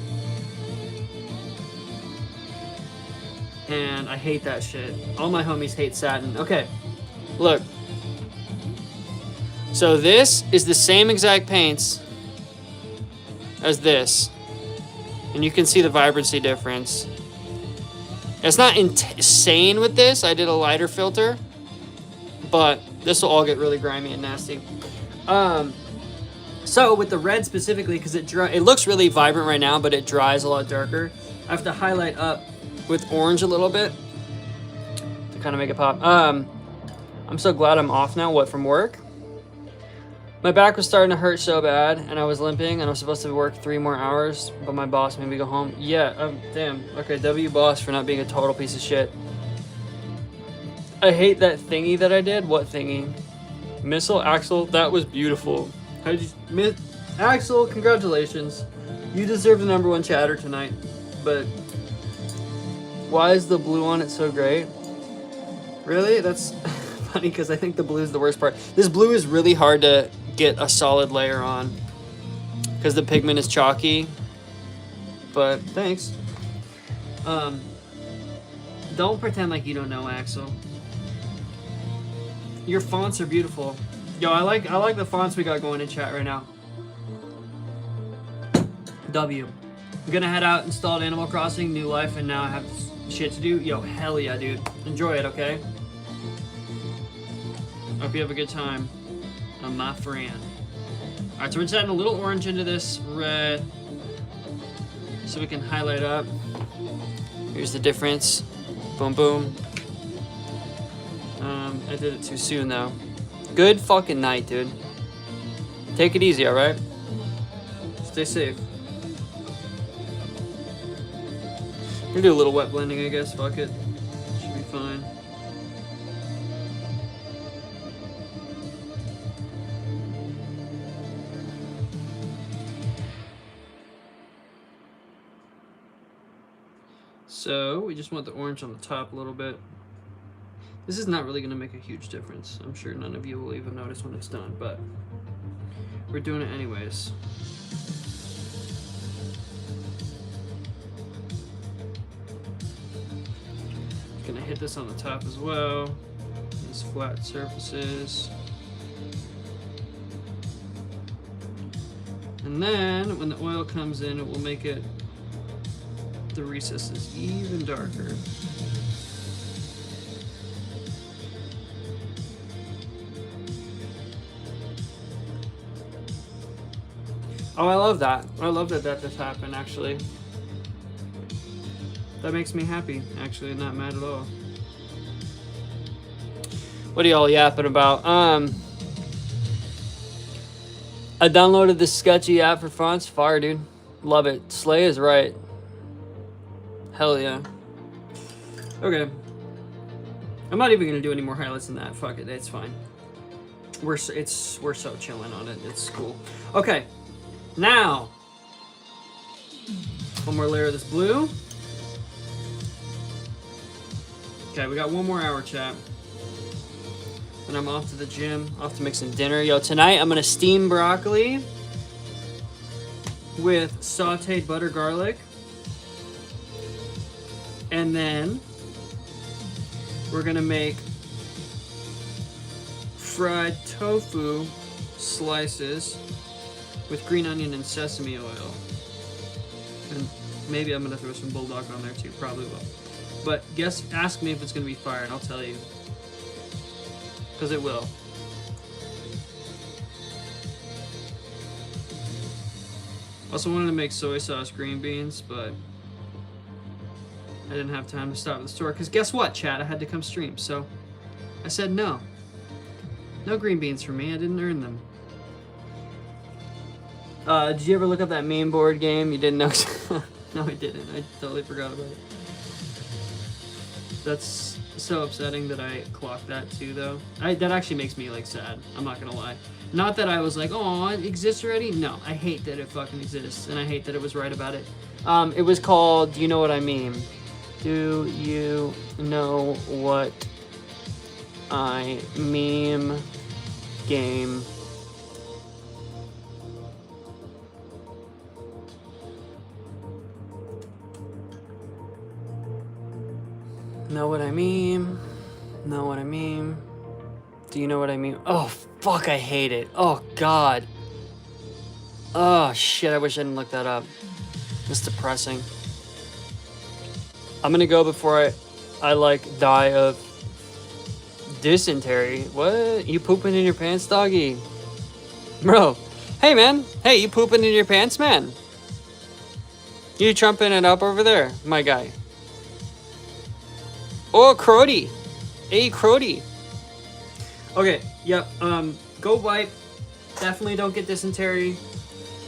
And I hate that shit. All my homies hate satin. Okay, look. So this is the same exact paints as this. And you can see the vibrancy difference. It's not insane with this. I did a lighter filter, but this will all get really grimy and nasty. So with the red specifically, because it looks really vibrant right now, but it dries a lot darker. I have to highlight up with orange a little bit to kind of make it pop. I'm so glad I'm off now. What, from work? My back was starting to hurt so bad, and I was limping, and I was supposed to work 3 more hours, but my boss made me go home. Yeah, damn. Okay, W boss for not being a total piece of shit. I hate that thingy that I did. What thingy? Missile Axel? That was beautiful. How did you... Axel, congratulations. You deserve the #1 chatter tonight, but... Why is the blue on it so great? Really? That's funny, because I think the blue is the worst part. This blue is really hard to get a solid layer on because the pigment is chalky, but thanks. Don't pretend like you don't know, Axel. Your fonts are beautiful. Yo, I like the fonts we got going in chat right now. W. I'm gonna head out, installed Animal Crossing, New Life, and now I have shit to do. Yo, hell yeah, dude. Enjoy it, okay? Hope you have a good time. My friend. Alright, so we're just adding a little orange into this red so we can highlight up. Here's the difference. Boom, boom. I did it too soon, though. Good fucking night, dude. Take it easy, alright? Stay safe. We'll do a little wet blending, I guess. Fuck it. Should be fine. So we just want the orange on the top a little bit. This is not really going to make a huge difference. I'm sure none of you will even notice when it's done, but we're doing it anyways. Gonna hit this on the top as well. These flat surfaces. And then when the oil comes in, it will make it the recesses even darker. Oh, I love that. I love that just happened, actually. That makes me happy, actually, not mad at all. What are y'all yapping about? I downloaded this sketchy app for fonts. Fire, dude. Love it. Slay is right. Hell yeah. Okay. I'm not even gonna do any more highlights than that. Fuck it, it's fine. We're so chilling on it. It's cool. Okay. Now, one more layer of this blue. Okay, we got 1 more hour, chat. And I'm off to the gym, off to make some dinner. Yo, tonight I'm gonna steam broccoli with sauteed butter garlic. And then we're gonna make fried tofu slices with green onion and sesame oil. And maybe I'm gonna throw some bulldog on there too, probably will. But ask me if it's gonna be fire and I'll tell you. Because it will. Also wanted to make soy sauce green beans, but I didn't have time to stop at the store. Because guess what, chat? I had to come stream, so I said no. No green beans for me, I didn't earn them. Did you ever look up that meme board game? You didn't know? No, I didn't. I totally forgot about it. That's so upsetting that I clocked that too, though. That actually makes me, like, sad. I'm not gonna lie. Not that I was like, oh, it exists already? No, I hate that it fucking exists, and I hate that it was right about it. It was called, do you know what I mean? Do you know what I meme game? Know what I mean? Know what I mean? Do you know what I mean? Oh, fuck, I hate it. Oh, God. Oh, shit, I wish I didn't look that up. It's depressing. I'm gonna go before I like, die of dysentery. What? You pooping in your pants, doggy? Bro. Hey, man. Hey, you pooping in your pants, man? You trumping it up over there, my guy. Oh, Crody. Hey, Crody. Okay, yep, go wipe definitely don't get dysentery.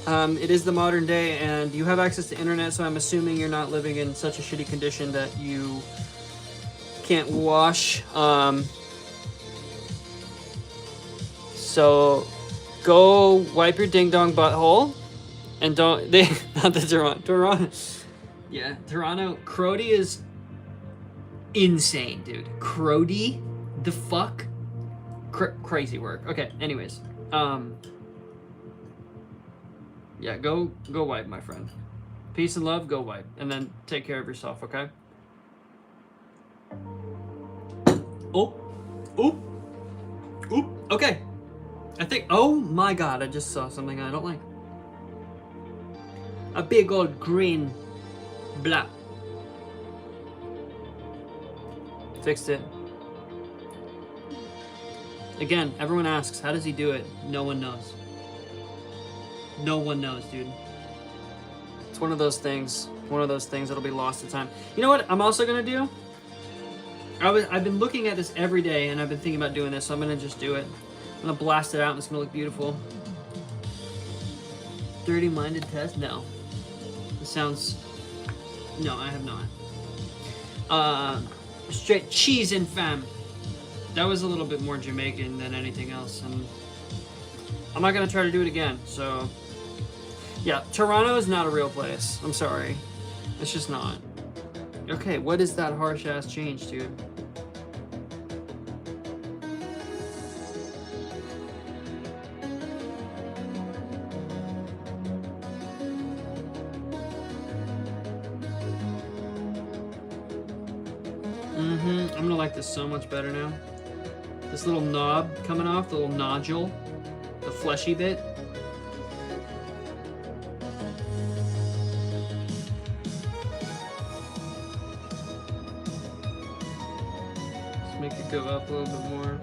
It is the modern day, and you have access to internet, so I'm assuming you're not living in such a shitty condition that you can't wash. So go wipe your ding dong butthole, and don't not the Toronto. Yeah, Toronto. Crody is insane, dude. Crody, the fuck, crazy work. Okay, anyways, yeah, go wipe, my friend. Peace and love. Go wipe, and then take care of yourself. Okay. Oh, oop, oop. Okay. I think. Oh my God! I just saw something I don't like. A big old green blah. Fixed it. Again, everyone asks, how does he do it? No one knows. No one knows, dude. It's one of those things. One of those things that'll be lost to time. You know what I'm also gonna do? I've been looking at this every day, and I've been thinking about doing this, so I'm gonna just do it. I'm gonna blast it out, and it's gonna look beautiful. 30-minded test? No. It sounds... No, I have not. Straight cheese and fam. That was a little bit more Jamaican than anything else, and I'm not gonna try to do it again, so... Yeah, Toronto is not a real place. I'm sorry. It's just not. Okay, what is that harsh-ass change, dude? I'm gonna like this so much better now. This little knob coming off, the little nodule, the fleshy bit. Let's make it go up a little bit more.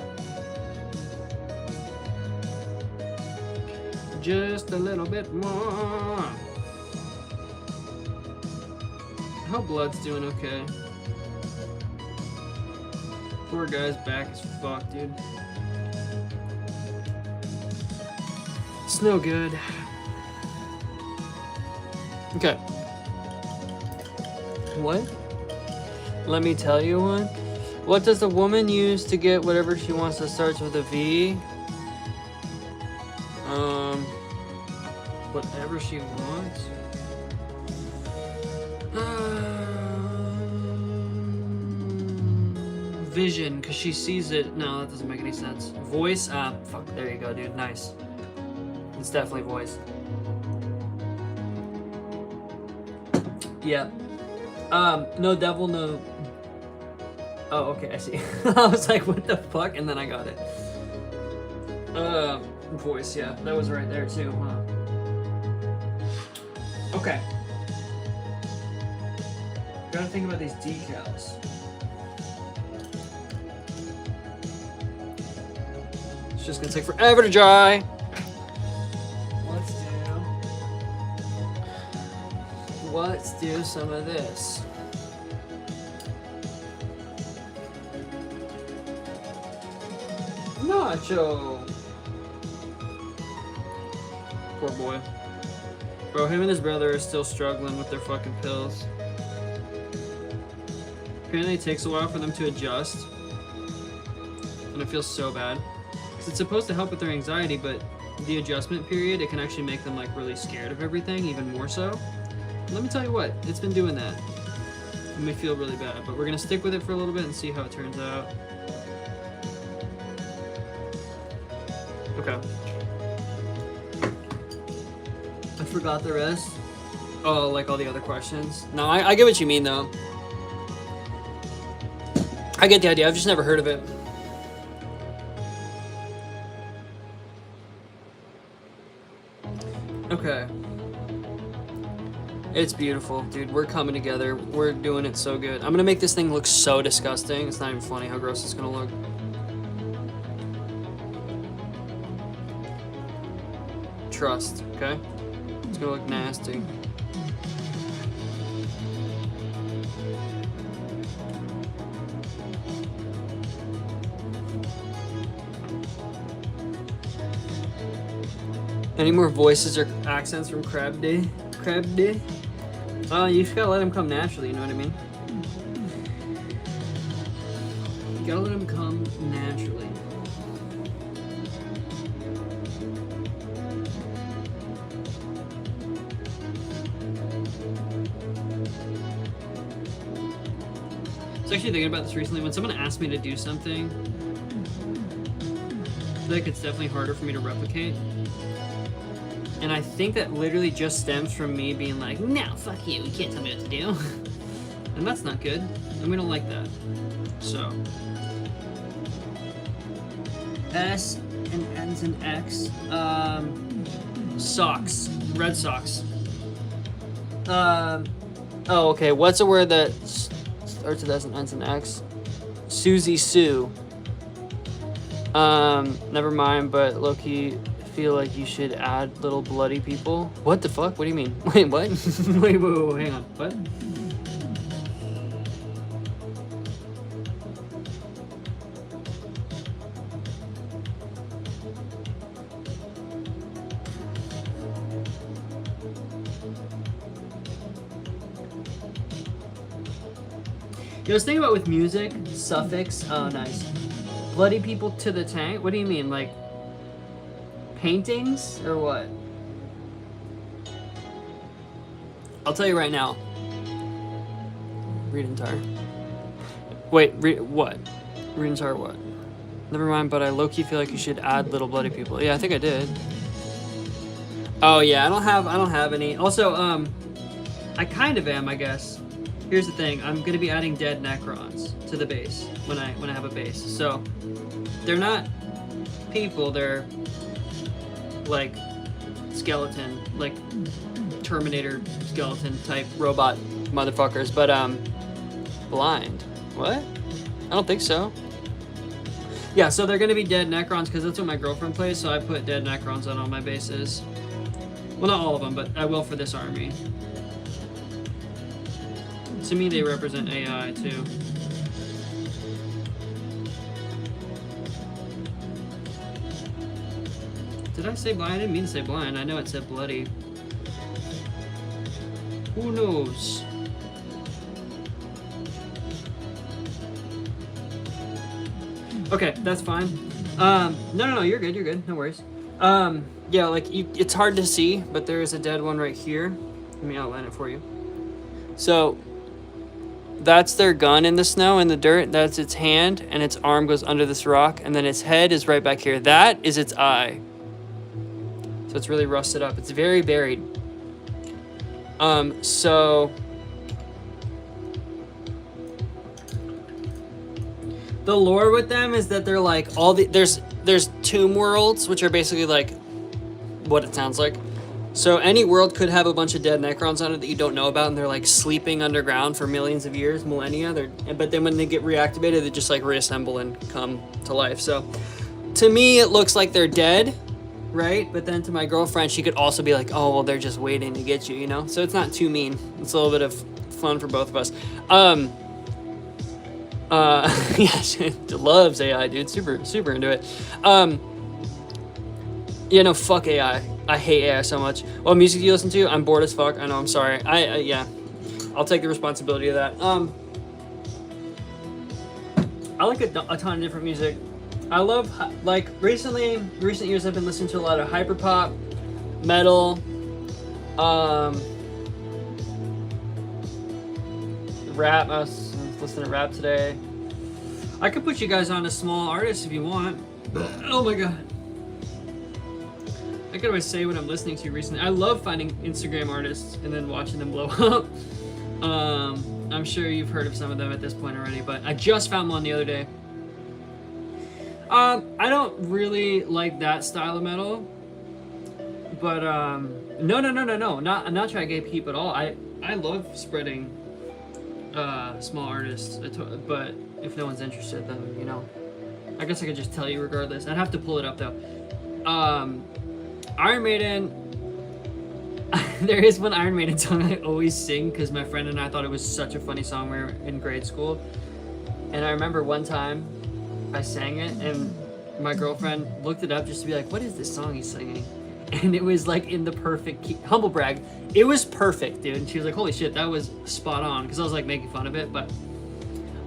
Just a little bit more. I hope blood's doing okay. Poor guy's back is fucked, dude. It's no good. Okay. What? Let me tell you one. What does a woman use to get whatever she wants that starts with a V? Whatever she wants? Vision, because she sees it. No, that doesn't make any sense. Voice? Fuck, there you go, dude. Nice. It's definitely voice. Yeah. No devil, no... Oh, okay, I see. I was like, what the fuck? And then I got it. Voice, yeah. That was right there, too, huh? Okay. Gotta think about these decals. It's just gonna take forever to dry. Let's do some of this. Nacho. Poor boy. Bro, him and his brother are still struggling with their fucking pills. Apparently it takes a while for them to adjust. And it feels so bad. Because it's supposed to help with their anxiety, but the adjustment period, it can actually make them like really scared of everything, even more so. Let me tell you what, it's been doing that. It may feel really bad, but we're gonna stick with it for a little bit and see how it turns out. Okay. I forgot the rest. Oh, like all the other questions? No, I get what you mean though. I get the idea, I've just never heard of it. Okay. It's beautiful, dude. We're coming together. We're doing it so good. I'm gonna make this thing look so disgusting. It's not even funny how gross it's gonna look. Trust, okay? It's gonna look nasty. Any more voices or accents from Crab Day? Crab Day? You just gotta let them come naturally, you know what I mean? You gotta let them come naturally. I was actually thinking about this recently. When someone asked me to do something, I feel like it's definitely harder for me to replicate. And I think that literally just stems from me being like, no, fuck you, you can't tell me what to do. And that's not good. And we don't like that. So. S and ends in X. Socks. Red socks. Oh, okay. What's a word that starts with S and ends in X? Susie Sue. Never mind, but low-key feel like you should add little bloody people. What the fuck? What do you mean? Wait, what? wait, hang on. What? I was thinking about with music, suffix. Oh, nice. Bloody people to the tank? What do you mean? Like paintings or what? I'll tell you right now. Read entire. Wait, what? Read entire what? Never mind, but I low-key feel like you should add little bloody people. Yeah, I think I did. Oh yeah, I don't have any. Also, I kind of am, I guess. Here's the thing, I'm gonna be adding dead Necrons to the base when I have a base. So they're not people, they're like skeleton, like Terminator skeleton type robot motherfuckers, but blind. What? I don't think so. Yeah, so they're gonna be dead Necrons because that's what my girlfriend plays, so I put dead Necrons on all my bases. Well, not all of them, but I will for this army. To me, they represent AI, too. Did I say blind? I didn't mean to say blind. I know it said bloody. Who knows? Okay, that's fine. No, you're good, you're good. No worries. Yeah, like, it's hard to see, but there is a dead one right here. Let me outline it for you. So, that's their gun in the snow, in the dirt. That's its hand, and its arm goes under this rock, and then its head is right back here. That is its eye. So it's really rusted up. It's very buried. So the lore with them is that they're like there's tomb worlds, which are basically like what it sounds like. So any world could have a bunch of dead Necrons on it that you don't know about, and they're like sleeping underground for millions of years, millennia. But then when they get reactivated, they just like reassemble and come to life. So to me, it looks like they're dead, right? But then to my girlfriend, she could also be like, oh, well, they're just waiting to get you, you know? So it's not too mean. It's a little bit of fun for both of us. Yeah, she loves AI, dude. Super into it. Yeah, no, fuck AI. I hate AI so much. What music do you listen to? I'm bored as fuck. I know, I'm sorry. Yeah. I'll take the responsibility of that. I like a ton of different music. I love, like, recent years I've been listening to a lot of hyperpop, metal, rap. I was listening to rap today. I could put you guys on a small artist if you want. Oh my god. I could always say what I'm listening to recently. I love finding Instagram artists and then watching them blow up. I'm sure you've heard of some of them at this point already, but I just found one the other day. I don't really like that style of metal, but no, I'm not trying to get peep at all. I love spreading small artists, but if no one's interested, then you know, I guess I could just tell you regardless. I'd have to pull it up though. Iron Maiden. There is one Iron Maiden song I always sing because my friend and I thought it was such a funny song when we were in grade school. And I remember one time I sang it and my girlfriend looked it up just to be like, what is this song he's singing? and it was like in the perfect key. Humble brag, it was perfect, dude. And she was like, holy shit, that was spot on, because I was like making fun of it. But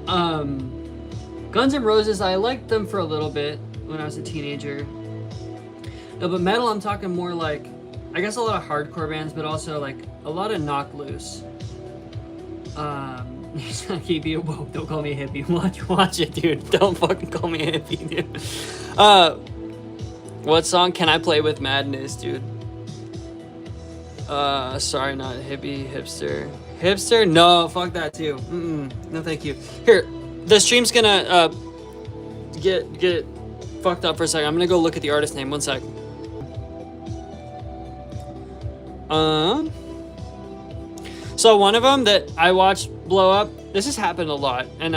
Guns N' Roses, I liked them for a little bit when I was a teenager. No, but metal, I'm talking more like, I guess a lot of hardcore bands, but also like a lot of Knocked Loose. Whoa, don't call me a hippie. Watch it, dude. Don't fucking call me a hippie, dude. What song can I play with Madness, dude? Sorry, not hippie, hipster. Hipster? No, fuck that too. No, thank you. Here, the stream's gonna get fucked up for a second. I'm gonna go look at the artist name. 1 sec. So one of them that I watched blow up. This has happened a lot, and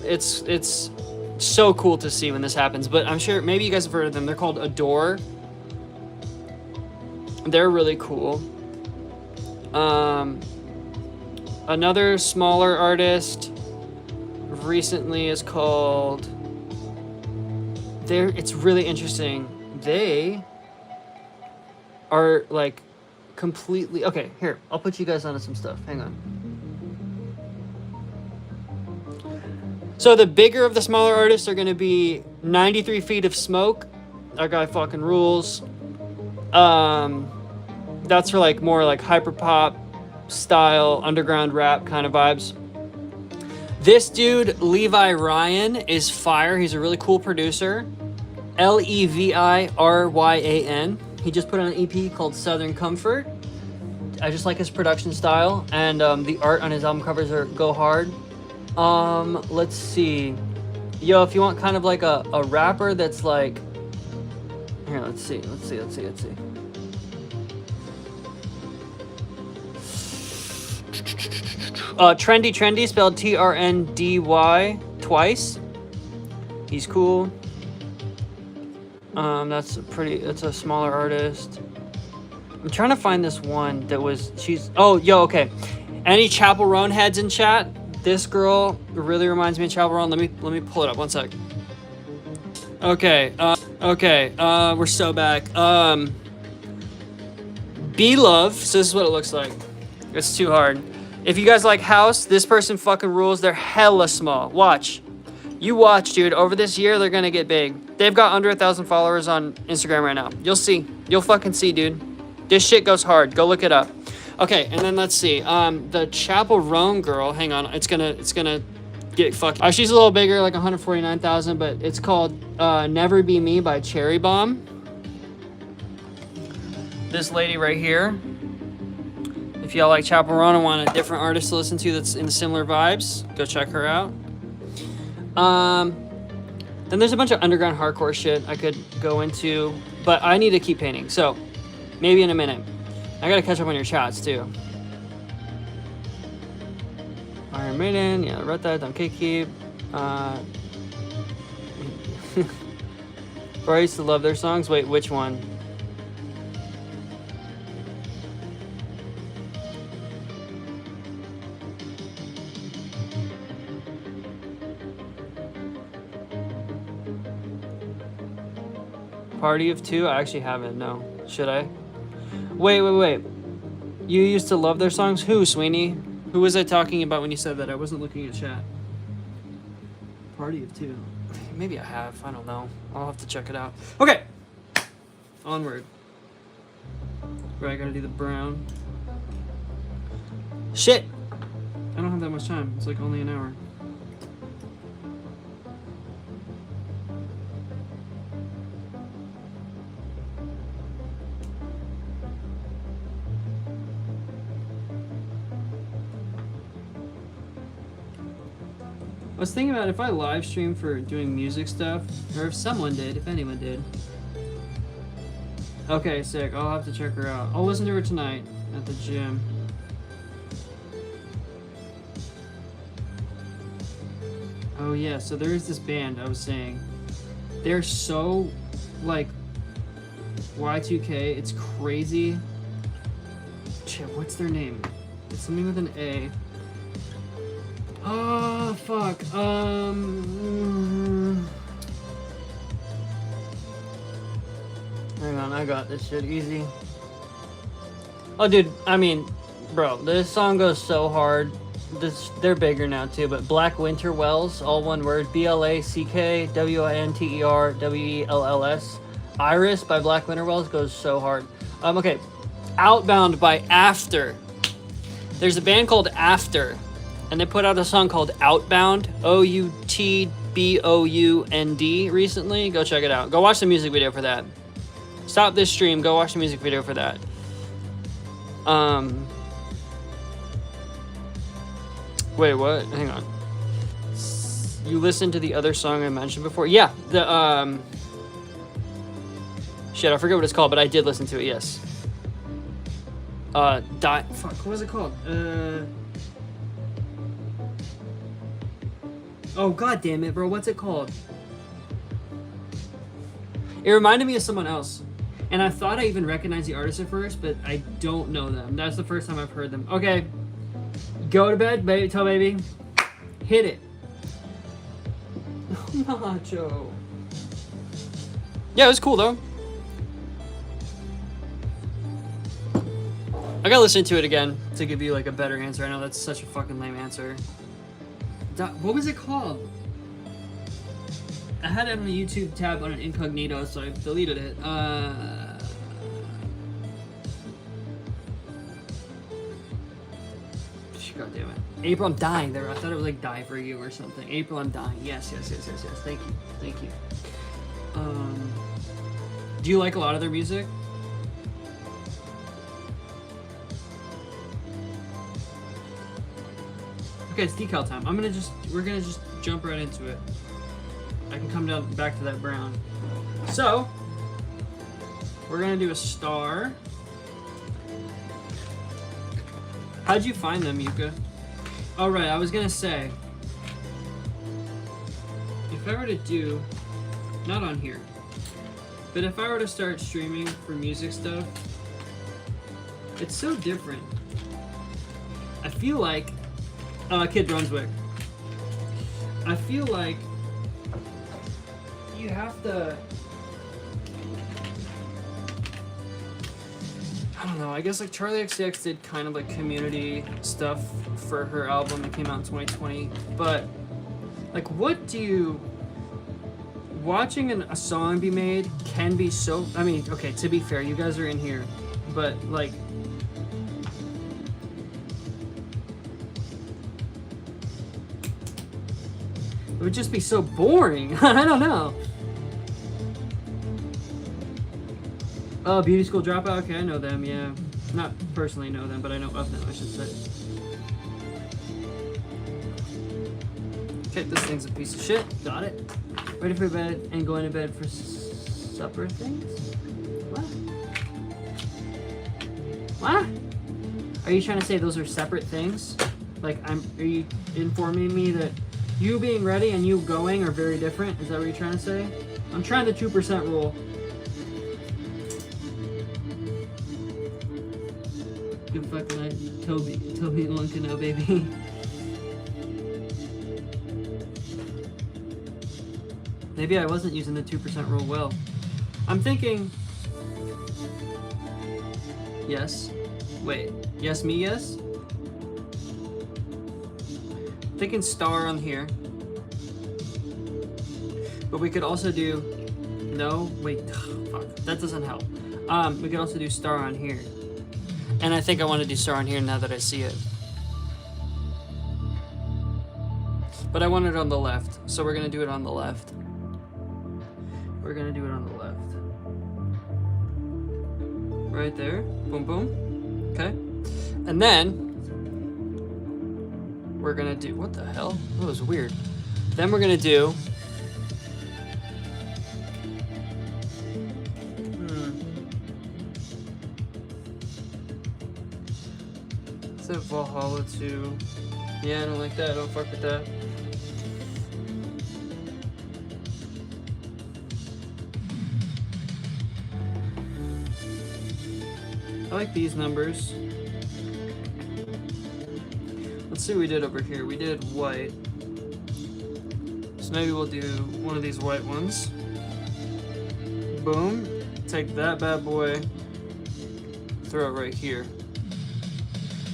it's so cool to see when this happens. But I'm sure maybe you guys have heard of them. They're called Adore. They're really cool. Another smaller artist recently is called. It's really interesting. They are like completely okay. Here, I'll put you guys onto some stuff. Hang on. So the bigger of the smaller artists are going to be 93 Feet of Smoke. That guy fucking rules. That's for like more like hyperpop style, underground rap kind of vibes. This dude, Levi Ryan, is fire. He's a really cool producer. Leviryan. He just put out an EP called Southern Comfort. I just like his production style, and the art on his album covers go hard. Let's see. Yo, if you want kind of like a rapper that's like, here, let's see. Trendy, spelled TRNDY twice. He's cool. That's a smaller artist. I'm trying to find this one that was, okay. Any Chapel Roan heads in chat? This girl really reminds me of Chapel Roan. Let me pull it up 1 sec. Okay, we're so back. B-Love, so this is what it looks like. It's too hard. If you guys like house, this person fucking rules. They're hella small. Watch. You watch, dude. Over this year, they're gonna get big. They've got under 1,000 followers on Instagram right now. You'll see. You'll fucking see, dude. This shit goes hard. Go look it up. Okay, and then let's see. The Chapel Roan girl. Hang on. It's gonna get fucked. She's a little bigger, like 149,000, but it's called "Never Be Me" by Cherry Bomb. This lady right here. If y'all like Chapel Roan and want a different artist to listen to that's in similar vibes, go check her out. Then there's a bunch of underground hardcore shit I could go into, but I need to keep painting, so maybe in a minute. I gotta catch up on your chats too. Iron Maiden, yeah, read that, Don't Keep. Bro, I used to love their songs. Wait, which one? Party of Two? I actually haven't, no. Should I? Wait. You used to love their songs? Who, Sweeney? Who was I talking about when you said that? I wasn't looking at chat. Party of Two. Maybe I have. I don't know. I'll have to check it out. Okay. Onward. Right, I gotta do the brown. Shit! I don't have that much time. It's like only an hour. I was thinking about if I live stream for doing music stuff, or if someone did, if anyone did. Okay, sick. I'll have to check her out. I'll listen to her tonight at the gym. Oh yeah, so there is this band I was saying. They're so, like, Y2K. It's crazy. Shit, what's their name? It's something with an A. Oh, fuck. Hang on, I I got this shit easy. Oh, dude, I mean, bro, this song goes so hard. They're bigger now too, but Black Winter Wells, all one word, BLACKWINTERWELLS. Iris by Black Winter Wells goes so hard. Okay, Outbound by After. There's a band called After, and they put out a song called Outbound, OUTBOUND recently. Go check it out. Go watch the music video for that. Stop this stream, go watch the music video for that. Wait, what? Hang on. You listened to the other song I mentioned before? Yeah, the, shit, I forget what it's called, but I did listen to it, yes. Fuck, what was it called? Oh, god damn it, bro, what's it called? It reminded me of someone else. And I thought I even recognized the artist at first, but I don't know them. That's the first time I've heard them. Okay. Go to bed, baby. Tell baby. Hit it. Nacho. Yeah, it was cool, though. I gotta listen to it again to give you, like, a better answer. I know that's such a fucking lame answer. What was it called? I had it on the YouTube tab on an incognito, so I deleted it. God damn it. April, I'm dying there. I thought it was like Die For You or something. April, I'm dying. Yes. Thank you. Do you like a lot of their music? Okay, it's decal time. We're gonna just jump right into it. I can come down back to that brown. So, we're gonna do a star. How'd you find them, Yuka? All right, I was gonna say, if I were to do, not on here, but if I were to start streaming for music stuff, it's so different. I feel like, Kid Brunswick. I feel like you have to, I don't know, I guess like Charlie XCX did kind of like community stuff for her album that came out in 2020, but like watching a song be made can be so, I mean, okay, to be fair, you guys are in here, but like, it would just be so boring. I don't know. Oh, Beauty School Dropout? Okay, I know them, yeah. Not personally know them, but I know of them, I should say. Okay, this thing's a piece of shit. Got it. Ready for bed and going to bed for supper things? What? What? Are you trying to say those are separate things? Like, are you informing me that you being ready and you going are very different? Is that what you're trying to say? I'm trying the 2% rule. Good fucking night, Toby Lunkano, baby. Maybe I wasn't using the 2% rule well. I'm thinking, yes. Wait, yes, me, yes? Thinking star on here. But we could also do, no, wait, fuck, that doesn't help. We could also do star on here. And I think I want to do star on here now that I see it. But I want it on the left, so we're gonna do it on the left. We're gonna do it on the left. Right there, boom, boom, okay. And then, we're gonna do, what the hell? That was weird. Then we're gonna do, is that Valhalla 2? Yeah, I don't like that, I don't fuck with that. I like these numbers. Let's see what we did over here. We did white. So maybe we'll do one of these white ones. Boom. 10 take that bad boy, throw it right here.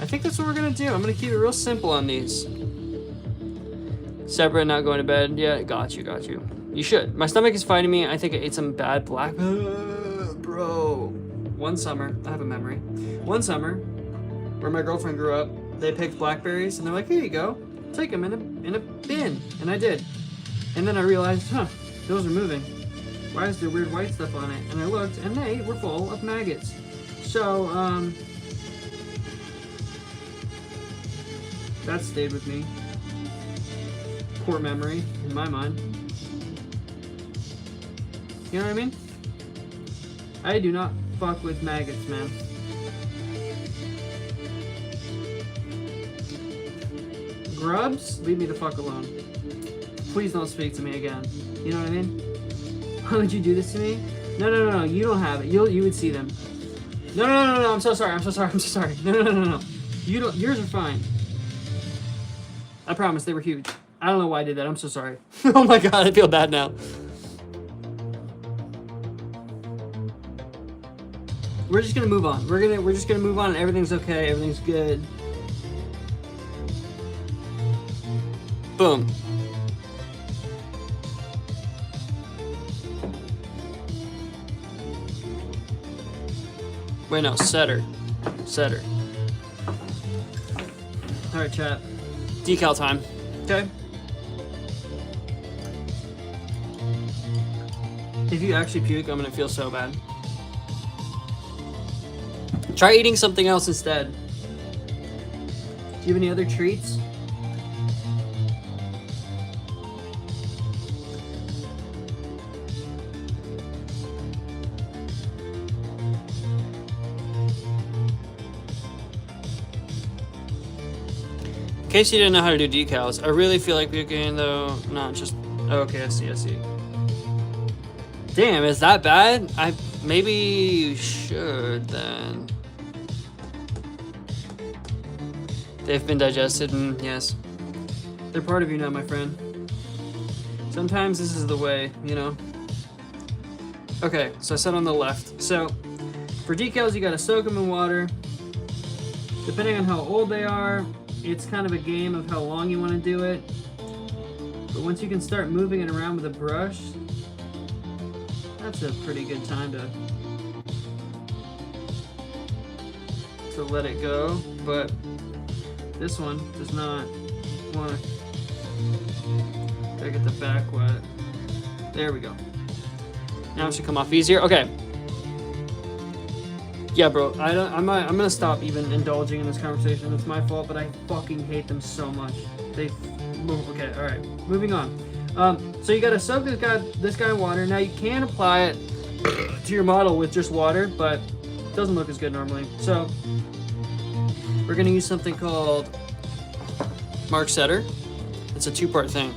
I think that's what we're gonna do. I'm gonna keep it real simple on these. Separate, not going to bed. Yeah, got you, got you. You should. My stomach is fighting me. I think I ate some bad black... Bro. One summer, I have a memory. One summer, where my girlfriend grew up, they picked blackberries, and they're like, here you go. Take them in a bin. And I did. And then I realized, huh, those are moving. Why is there weird white stuff on it? And I looked, and they were full of maggots. So, that stayed with me. Poor memory, in my mind. You know what I mean? I do not fuck with maggots, man. Grubs, leave me the fuck alone. Please don't speak to me again. You know what I mean? Why would you do this to me? No, you don't have it. You would see them. No, I'm so sorry. No. You don't, yours are fine. I promise, they were huge. I don't know why I did that. I'm so sorry. Oh my god, I feel bad now. We're just gonna move on. We're just gonna move on and everything's okay, everything's good. Boom. Wait, no, setter. Alright, chat. Decal time. Okay. If you actually puke, I'm gonna feel so bad. Try eating something else instead. Do you have any other treats? In case you didn't know how to do decals, I really feel like puking though, not just... Okay, I see. Damn, is that bad? Maybe you should then. They've been digested, yes. They're part of you now, my friend. Sometimes this is the way, you know? Okay, so I said on the left. So, for decals, you gotta soak them in water. Depending on how old they are, it's kind of a game of how long you want to do it. But once you can start moving it around with a brush, that's a pretty good time to let it go. But this one does not want to. Gotta get the back wet. There we go. Now it should come off easier. Okay. Yeah, bro. I'm gonna stop even indulging in this conversation. It's my fault, but I fucking hate them so much. Okay. All right. Moving on. So you gotta soak this guy in water. Now you can apply it to your model with just water, but it doesn't look as good normally. So we're gonna use something called Mark Setter. It's a two-part thing.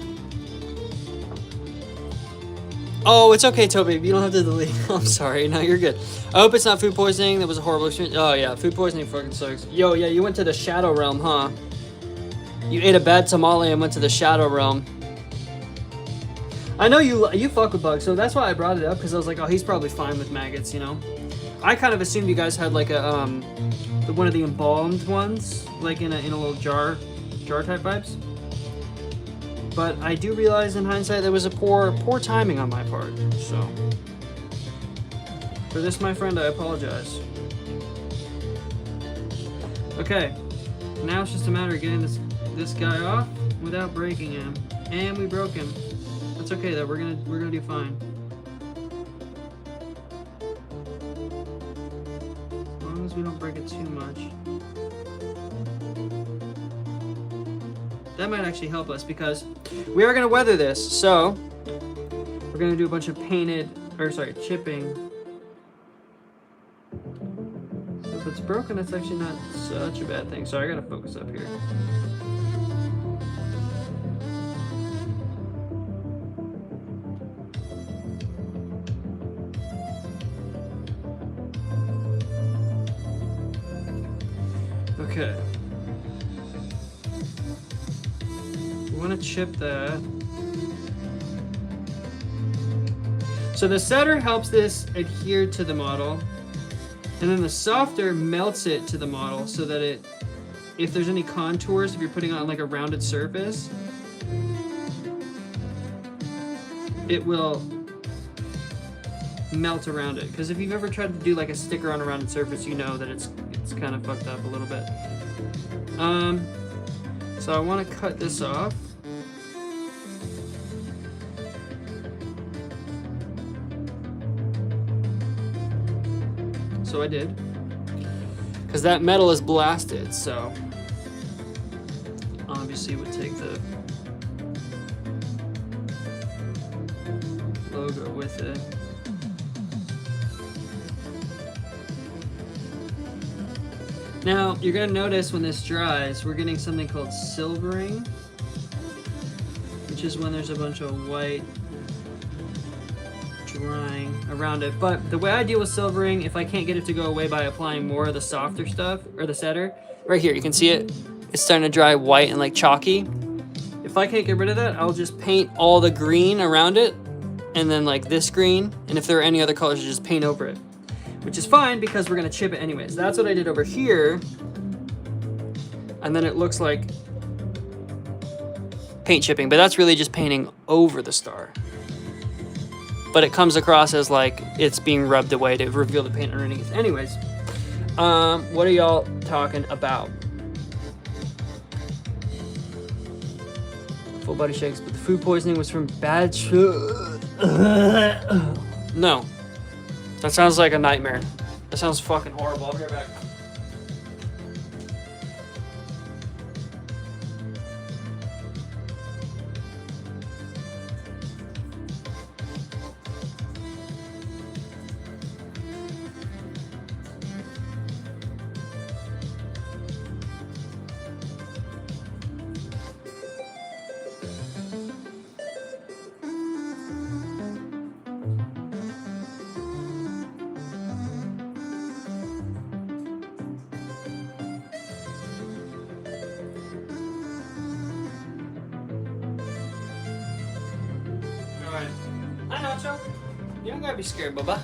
Oh, it's okay, Toby. You don't have to delete. I'm sorry. No, you're good. I hope it's not food poisoning. That was a horrible experience. Oh, yeah. Food poisoning fucking sucks. Yo, yeah, you went to the Shadow Realm, huh? You ate a bad tamale and went to the Shadow Realm. I know you fuck with bugs, so that's why I brought it up, because I was like, oh, he's probably fine with maggots, you know? I kind of assumed you guys had, like, a, one of the embalmed ones, like, in a little jar type vibes. But I do realize in hindsight there was a poor timing on my part, so. For this, my friend, I apologize. Okay, now it's just a matter of getting this guy off without breaking him. And we broke him. That's okay though, we're gonna do fine. As long as we don't break it too much. That might actually help us because we are going to weather this. So we're going to do a bunch of chipping. So if it's broken, it's actually not such a bad thing. Sorry, I got to focus up here. Okay. We want to chip that. So the setter helps this adhere to the model, and then the softer melts it to the model so that it, if there's any contours, if you're putting on like a rounded surface, it will melt around it. Because if you've ever tried to do like a sticker on a rounded surface, you know that it's kind of fucked up a little bit. So I want to cut this off. So I did, because that metal is blasted, so obviously would take the logo with it. Now you're gonna notice when this dries, we're getting something called silvering, which is when there's a bunch of white drying around it. But the way I deal with silvering, if I can't get it to go away by applying more of the softer stuff or the setter, right here you can see it, it's starting to dry white and like chalky. If I can't get rid of that, I'll just paint all the green around it, and then like this green, and if there are any other colors, you just paint over it, which is fine because we're gonna chip it anyways. That's what I did over here, and then it looks like paint chipping, but that's really just painting over the star. But it comes across as like it's being rubbed away to reveal the paint underneath. Anyways, what are y'all talking about? Full body shakes, but the food poisoning was from bad No. That sounds like a nightmare. That sounds fucking horrible. I'll be right back. I know, Chuck. You don't gotta be scared, Bubba.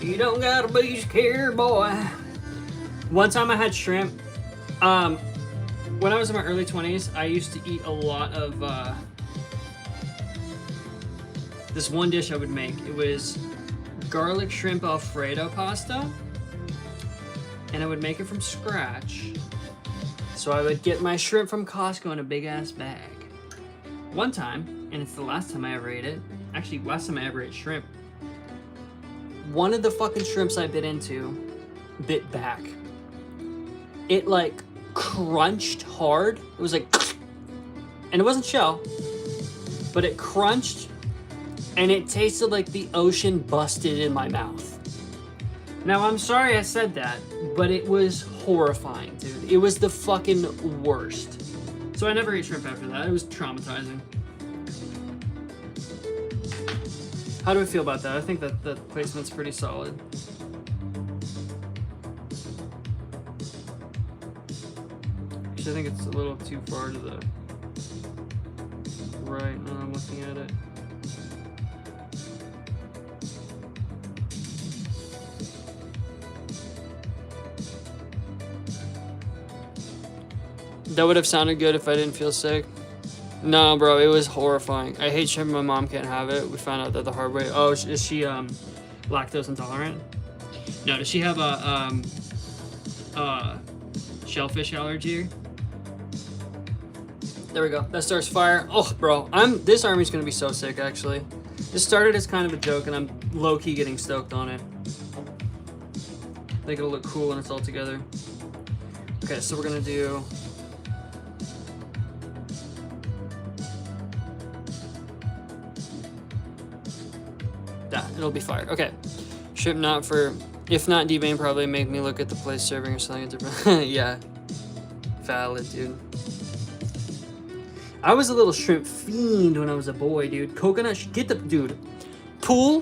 You don't gotta be scared, boy. One time I had shrimp. When I was in my early 20s, I used to eat a lot of this one dish I would make. It was garlic shrimp Alfredo pasta, and I would make it from scratch. So I would get my shrimp from Costco in a big ass bag. One time, and it's the last time I ever ate it, actually last time I ever ate shrimp, one of the fucking shrimps I bit into bit back. It like crunched hard. It was like, and it wasn't shell, but it crunched, and it tasted like the ocean busted in my mouth. Now, I'm sorry I said that, but it was horrifying, dude. It was the fucking worst. So I never ate shrimp after that. It was traumatizing. How do I feel about that? I think that the placement's pretty solid. Actually, I think it's a little too far to the right now I'm looking at it. That would have sounded good if I didn't feel sick. No, bro, it was horrifying. I hate shrimp. My mom can't have it. We found out that the hard way. Oh, is she lactose intolerant? No, does she have a shellfish allergy? There we go. That starts fire. Oh, bro, this army's gonna be so sick. Actually, this started as kind of a joke, and I'm low-key getting stoked on it. I think it'll look cool when it's all together. Okay, so we're gonna do. It'll be fire. Okay. Shrimp not for, if not deveined, probably make me look at the place serving or selling it different. Yeah. Valid, dude. I was a little shrimp fiend when I was a boy, dude. Coconut, dude. Pool,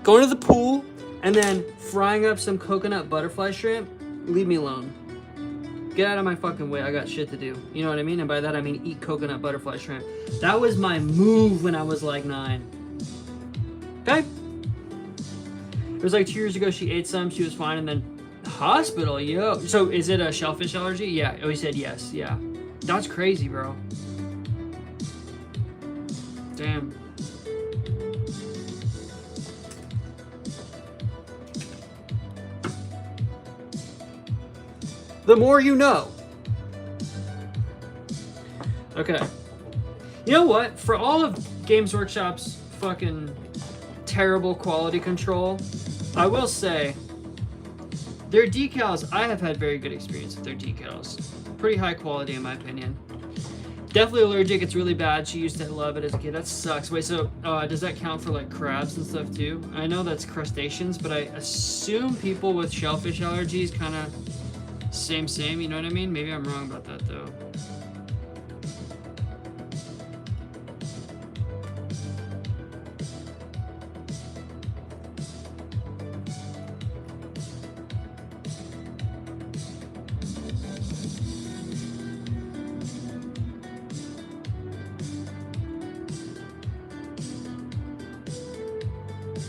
going to the pool, and then frying up some coconut butterfly shrimp. Leave me alone. Get out of my fucking way. I got shit to do. You know what I mean? And by that, I mean eat coconut butterfly shrimp. That was my move when I was like 9. Okay. It was like 2 years ago. She ate some. She was fine, and then hospital. Yo. So is it a shellfish allergy? Yeah. Oh, he said yes. Yeah. That's crazy, bro. Damn. The more you know. Okay. You know what? For all of Games Workshop's fucking terrible quality control, I will say their decals, I have had very good experience with their decals. Pretty high quality in my opinion. Definitely allergic, it's really bad. She used to love it as a kid. That sucks. Wait, so does that count for like crabs and stuff too? I know that's crustaceans, but I assume people with shellfish allergies kind of same, you know what I mean? Maybe I'm wrong about that though.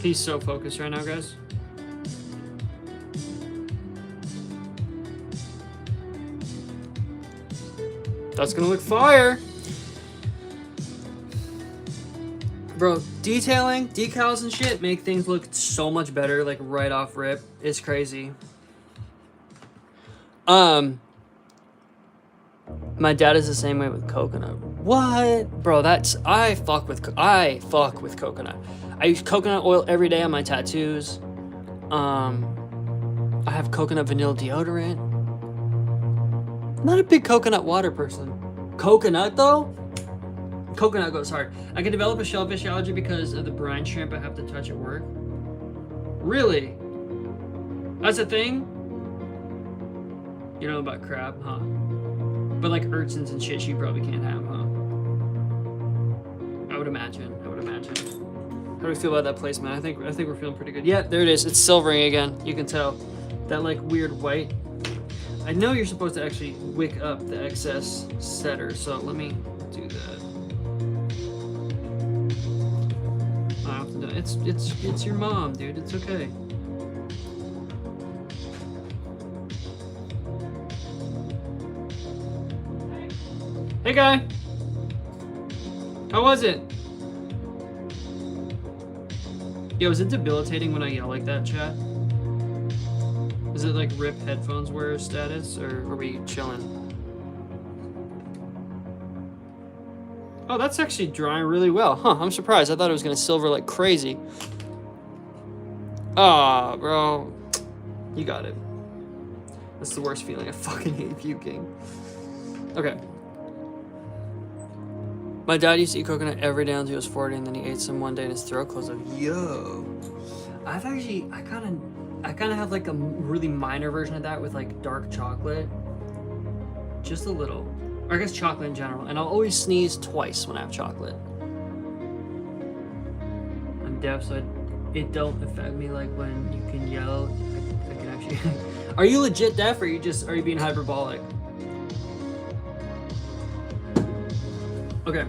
He's so focused right now, guys. That's gonna look fire. Bro, detailing, decals and shit make things look so much better, like right off rip. It's crazy. My dad is the same way with coconut. What? Bro, I fuck with coconut. I use coconut oil every day on my tattoos. I have coconut vanilla deodorant. I'm not a big coconut water person. Coconut though? Coconut goes hard. I can develop a shellfish allergy because of the brine shrimp I have to touch at work. Really? That's a thing? You know about crab, huh? But like urchins and shit you probably can't have, huh? I would imagine. How do we feel about that placement? I think we're feeling pretty good. Yeah, there it is. It's silvering again. You can tell. That like weird white. I know you're supposed to actually wick up the excess setter, so let me do that. I have to do it. It's your mom, dude. It's okay. Hey guy. How was it? Yo, is it debilitating when I yell like that, chat? Is it like rip headphones wearer status, or are we chilling? Oh, that's actually drying really well. Huh, I'm surprised. I thought it was gonna silver like crazy. Ah, bro. You got it. That's the worst feeling. I fucking hate puking. Okay. My dad used to eat coconut every day until he was 40, and then he ate some one day and his throat closed up. Yo. I kind of have like a really minor version of that with like dark chocolate. Just a little. Or I guess chocolate in general. And I'll always sneeze twice when I have chocolate. I'm deaf, so it don't affect me like when you can yell. I can actually... Are you legit deaf, or are you being hyperbolic? Okay.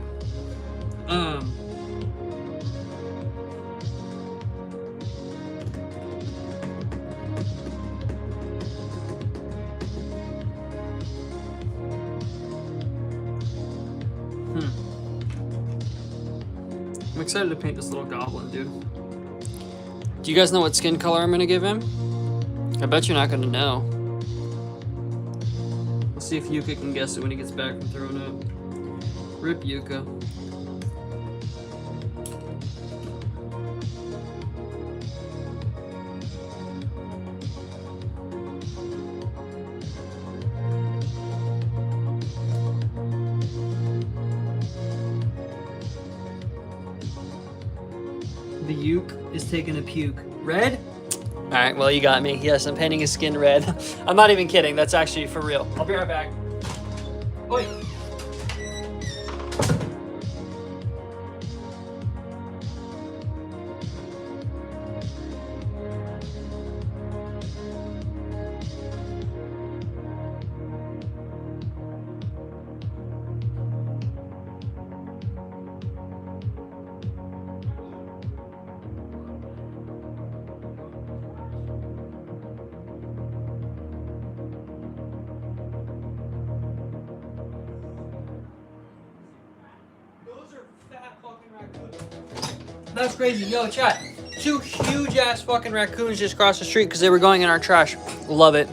I'm excited to paint this little goblin, dude. Do you guys know what skin color I'm gonna give him? I bet you're not gonna know. Let's see if Yuka can guess it when he gets back from throwing up. Rip Yuka. The Uke is taking a puke. Red? Alright, well you got me. Yes, I'm painting his skin red. I'm not even kidding. That's actually for real. I'll be right back. Oi! That's crazy. Yo, chat. 2 huge ass fucking raccoons just crossed the street because they were going in our trash. Love it.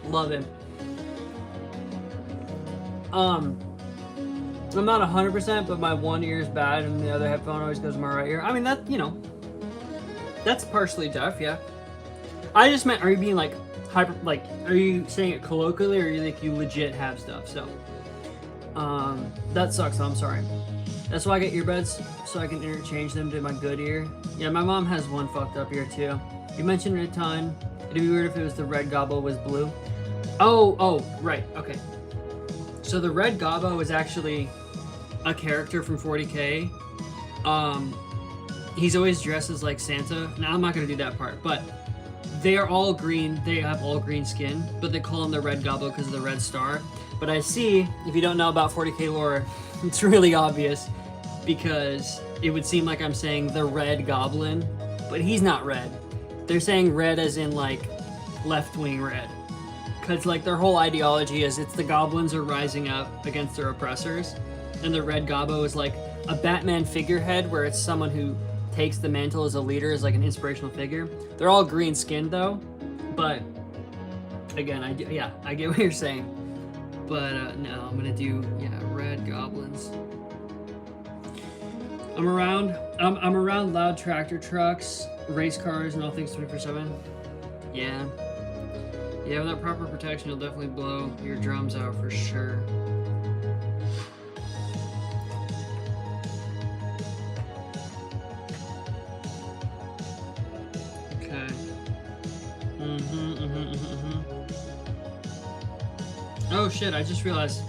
Love it. I'm not 100%, but my one ear is bad and the other headphone always goes in my right ear. I mean, that, you know, that's partially deaf, yeah. I just meant, are you being like hyper, like, are you saying it colloquially or are you like you legit have stuff? So, that sucks, I'm sorry. That's why I get earbuds, so I can interchange them to my good ear. Yeah, my mom has one fucked up ear too. You mentioned it a ton. It'd be weird if it was the red gobbo was blue. Oh, right, okay. So the red gobbo is actually a character from 40K. He's always dressed as like Santa. Now I'm not gonna do that part, but they are all green. They have all green skin, but they call him the red gobbo because of the red star. But I see, if you don't know about 40K lore, it's really obvious because it would seem like I'm saying the red goblin, but he's not red. They're saying red as in like left-wing red. Because like their whole ideology is it's the goblins are rising up against their oppressors, and the red gobbo is like a Batman figurehead where it's someone who takes the mantle as a leader, as like an inspirational figure. They're all green skinned though, but again, I get what you're saying. But no, I'm gonna do red goblins. I'm around loud tractor trucks, race cars, and all things 24/7. Yeah. Yeah, without proper protection, you'll definitely blow your drums out for sure. Okay. Oh shit, I just realized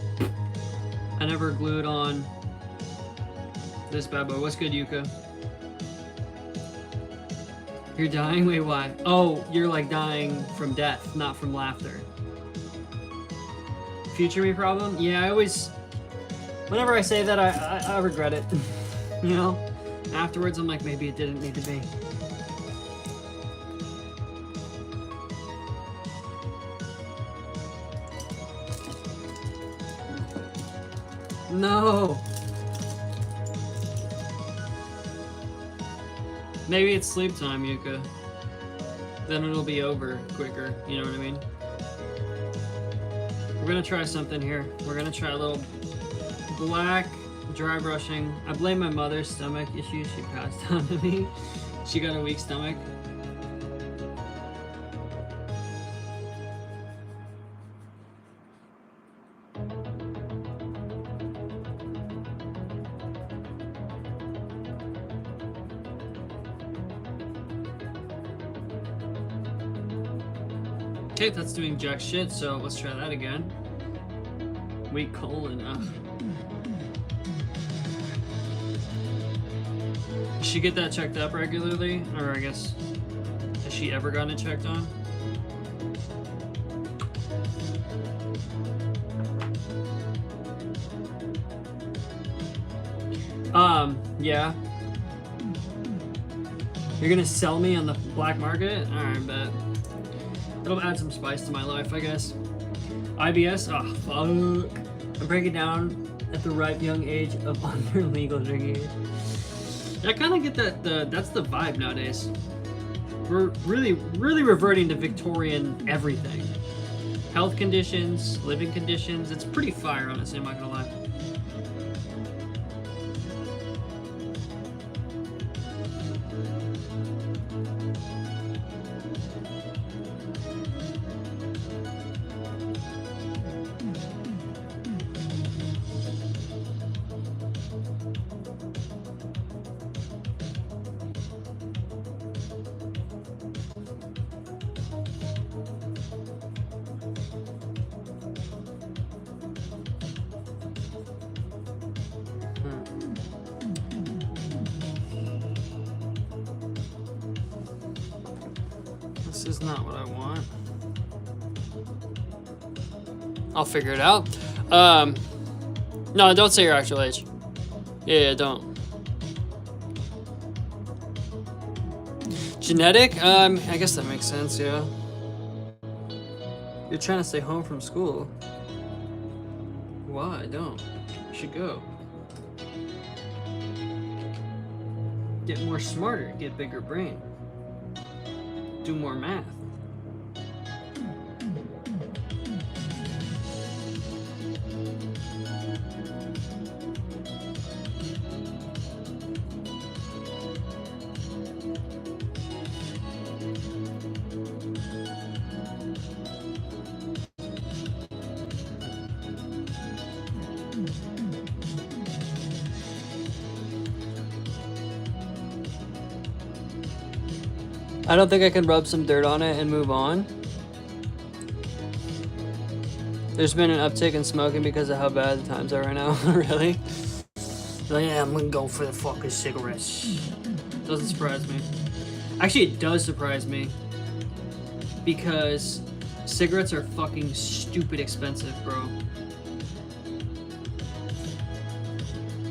I never glued on this bad boy. What's good, Yuka? You're dying? Wait, why? Oh, you're like dying from death, not from laughter. Future me problem? Yeah, I always... Whenever I say that, I regret it. You know? Afterwards, I'm like, maybe it didn't need to be. No! Maybe it's sleep time, Yuka. Then it'll be over quicker, you know what I mean? We're gonna try something here. We're gonna try a little black dry brushing. I blame my mother's stomach issues. She passed on to me. She got a weak stomach. Okay, that's doing jack shit, so let's try that again. Weak colon, ugh. Does she get that checked up regularly? Or I guess, has she ever gotten it checked on? Yeah. You're gonna sell me on the black market? Alright, bet. It'll add some spice to my life, I guess. IBS? Oh, fuck. I break it down at the ripe young age of under legal drinking age. I kind of get that, that's the vibe nowadays. We're really reverting to Victorian everything. Health conditions, living conditions, it's pretty fire, honestly, I'm not gonna lie. This is not what I want. I'll figure it out. No, don't say your actual age. Yeah, don't. Genetic? I guess that makes sense, yeah. You're trying to stay home from school. Why? Don't. You should go. Get more smarter, get bigger brain. Do more math. I don't think I can rub some dirt on it and move on. There's been an uptick in smoking because of how bad the times are right now. Really? Like, yeah, I'm gonna go for the fucking cigarettes. Doesn't surprise me. Actually, it does surprise me. Because cigarettes are fucking stupid expensive, bro.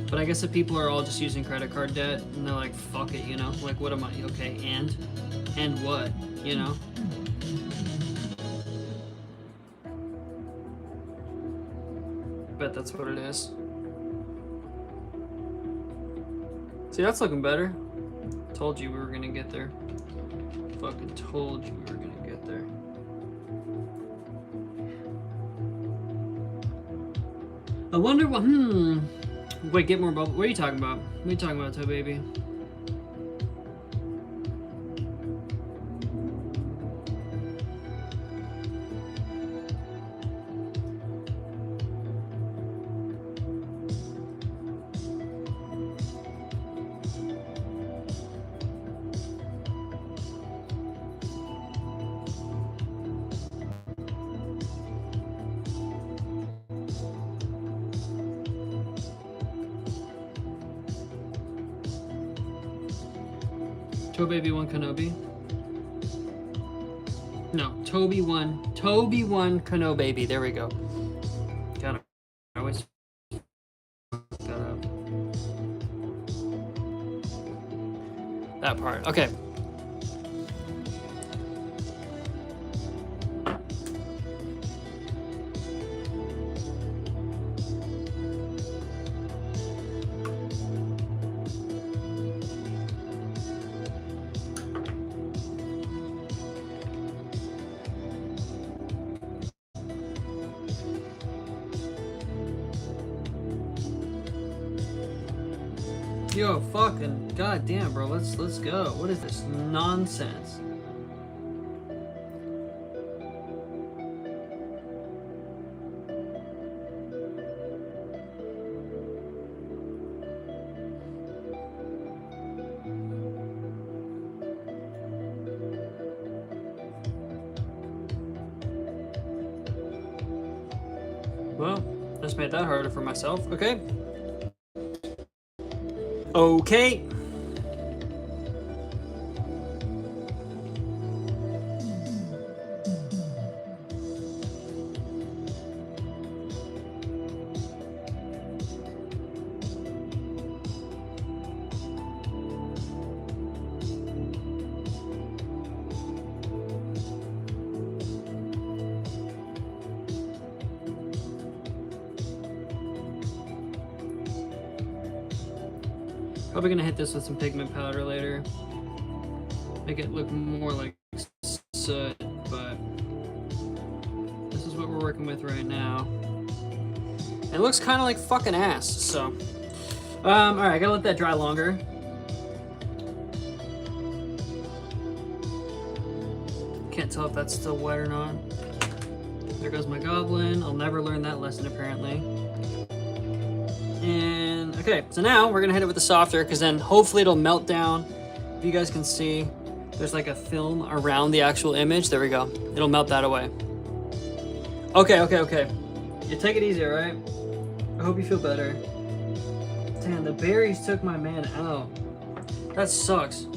But I guess if people are all just using credit card debt and they're like, fuck it, you know? Like, what am I? Okay, and what? You know? Bet that's what it is. See, that's looking better. Told you we were gonna get there. Fucking told you we were gonna get there. I wonder what, Wait, get more bubble. What are you talking about? What are you talking about, Toe Baby? Toe Baby 1 Kenobi. No, Toby 1 Kenobi Baby. There we go. Got it. I always that up. That part. Okay. Yo, fucking goddamn, bro. Let's go. What is this nonsense? Well, just made that harder for myself. Okay. Okay. Probably gonna hit this with some pigment powder later. Make it look more like soot, but this is what we're working with right now. And it looks kind of like fucking ass, so. Alright, I gotta let that dry longer. Can't tell if that's still wet or not. There goes my goblin. I'll never learn that lesson, apparently. And okay, so now we're gonna hit it with the softer, because then hopefully it'll melt down. If you guys can see, there's like a film around the actual image. There we go. It'll melt that away. Okay. You take it easy, all right? I hope you feel better. Damn, the berries took my man out. That sucks.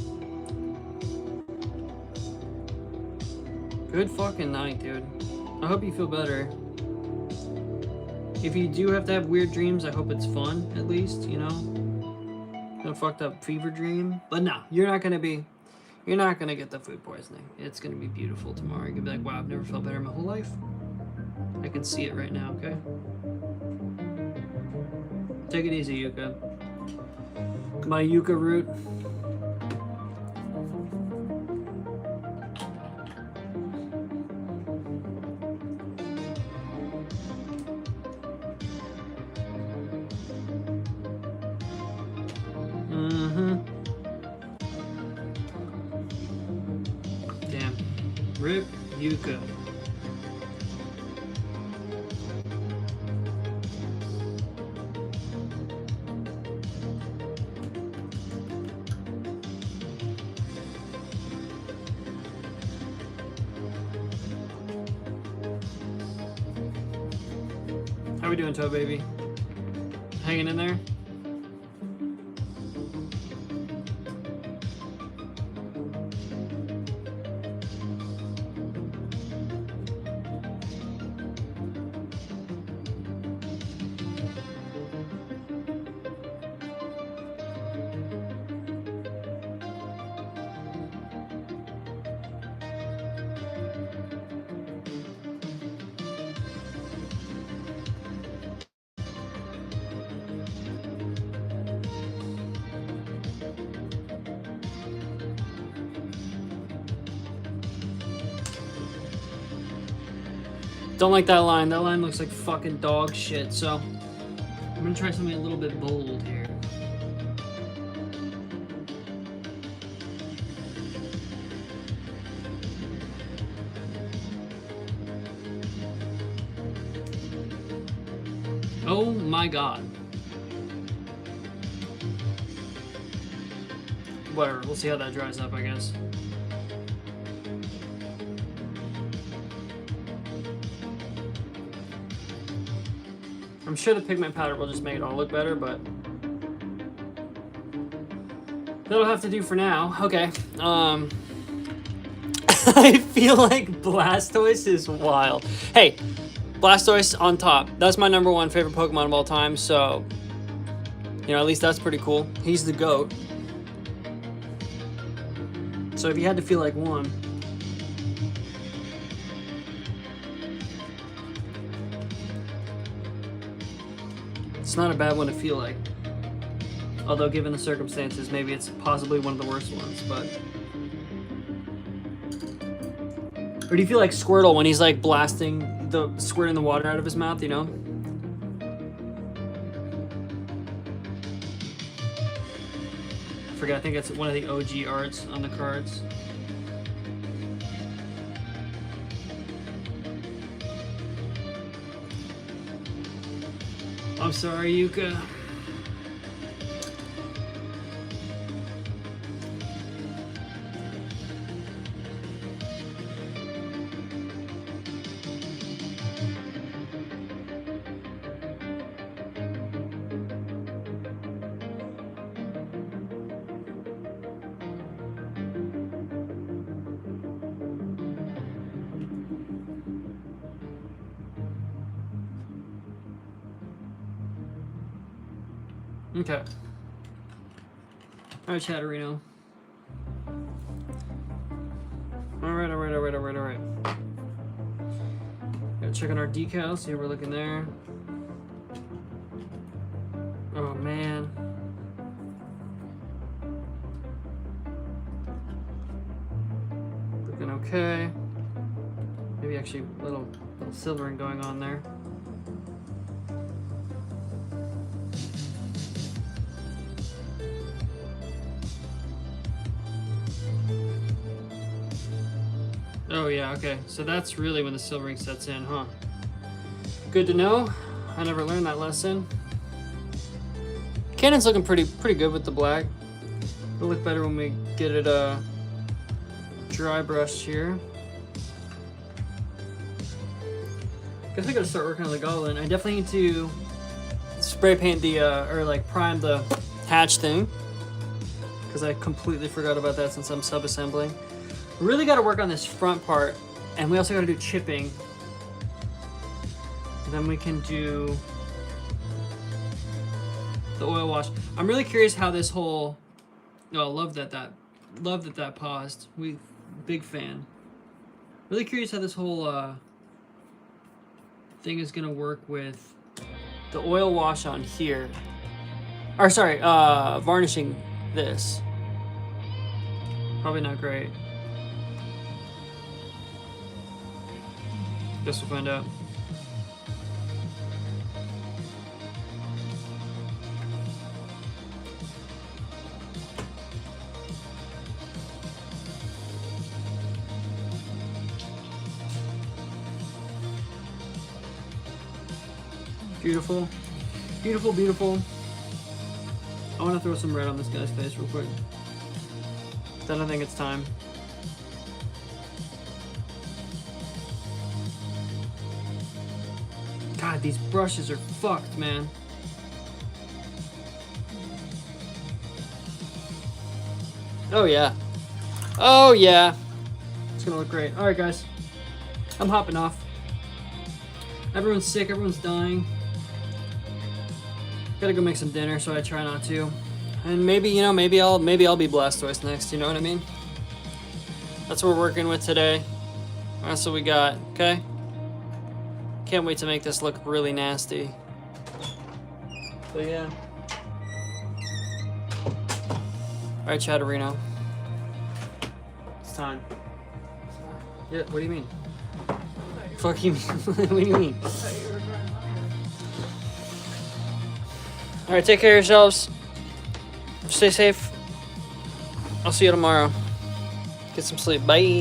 Good fucking night, dude. I hope you feel better. If you do have to have weird dreams, I hope it's fun, at least, you know? A fucked up fever dream. But no, you're not gonna get the food poisoning. It's gonna be beautiful tomorrow. You're gonna be like, wow, I've never felt better in my whole life. I can see it right now, okay? Take it easy, Yuka. My Yuka root. Rip Yuka. How we doing, Toe Baby? Hanging in there? Don't like that line. That line looks like fucking dog shit, so I'm gonna try something a little bit bold here. Oh my god. Whatever, we'll see how that dries up, I guess. I'm sure the pigment powder will just make it all look better, but that'll have to do for now. Okay. I feel like Blastoise is wild. Hey, Blastoise on top. That's my #1 favorite Pokemon of all time, so, you know, at least that's pretty cool. He's the GOAT. So if you had to feel like one, it's not a bad one to feel like. Although given the circumstances, maybe it's possibly one of the worst ones, but... Or do you feel like Squirtle when he's like squirting the water out of his mouth, you know? I forget, I think it's one of the OG arts on the cards. I'm sorry, Yuka. Okay. Alright, Chatterino. Alright. Gotta check on our decals, see how we're looking there. Oh, man. Looking okay. Maybe actually a little silvering going on there. Oh yeah, okay. So that's really when the silvering sets in, huh? Good to know. I never learned that lesson. Cannon's looking pretty good with the black. It'll look better when we get it dry brushed here. Guess we gotta start working on the goblin. I definitely need to spray paint the or like prime the hatch thing, because I completely forgot about that since I'm sub-assembling. We really got to work on this front part, and we also got to do chipping. And then we can do the oil wash. I'm really curious how this whole... Oh, love that paused. Big fan. Really curious how this whole thing is gonna work with the oil wash on here. Or sorry, varnishing this. Probably not great. Guess we'll find out. Beautiful. Beautiful, beautiful. I want to throw some red on this guy's face real quick. Then I think it's time. God, these brushes are fucked, man. Oh yeah. Oh yeah. It's gonna look great. Alright guys. I'm hopping off. Everyone's sick, everyone's dying. Gotta go make some dinner, so I try not to. And maybe, you know, maybe I'll be Blastoise next, you know what I mean? That's what we're working with today. That's what we got, okay? Can't wait to make this look really nasty. But yeah. Alright, Chatterino. It's time. Yeah, what do you mean? Fuck you mean? What do you mean? I thought you were going longer. Alright, take care of yourselves. Stay safe. I'll see you tomorrow. Get some sleep. Bye.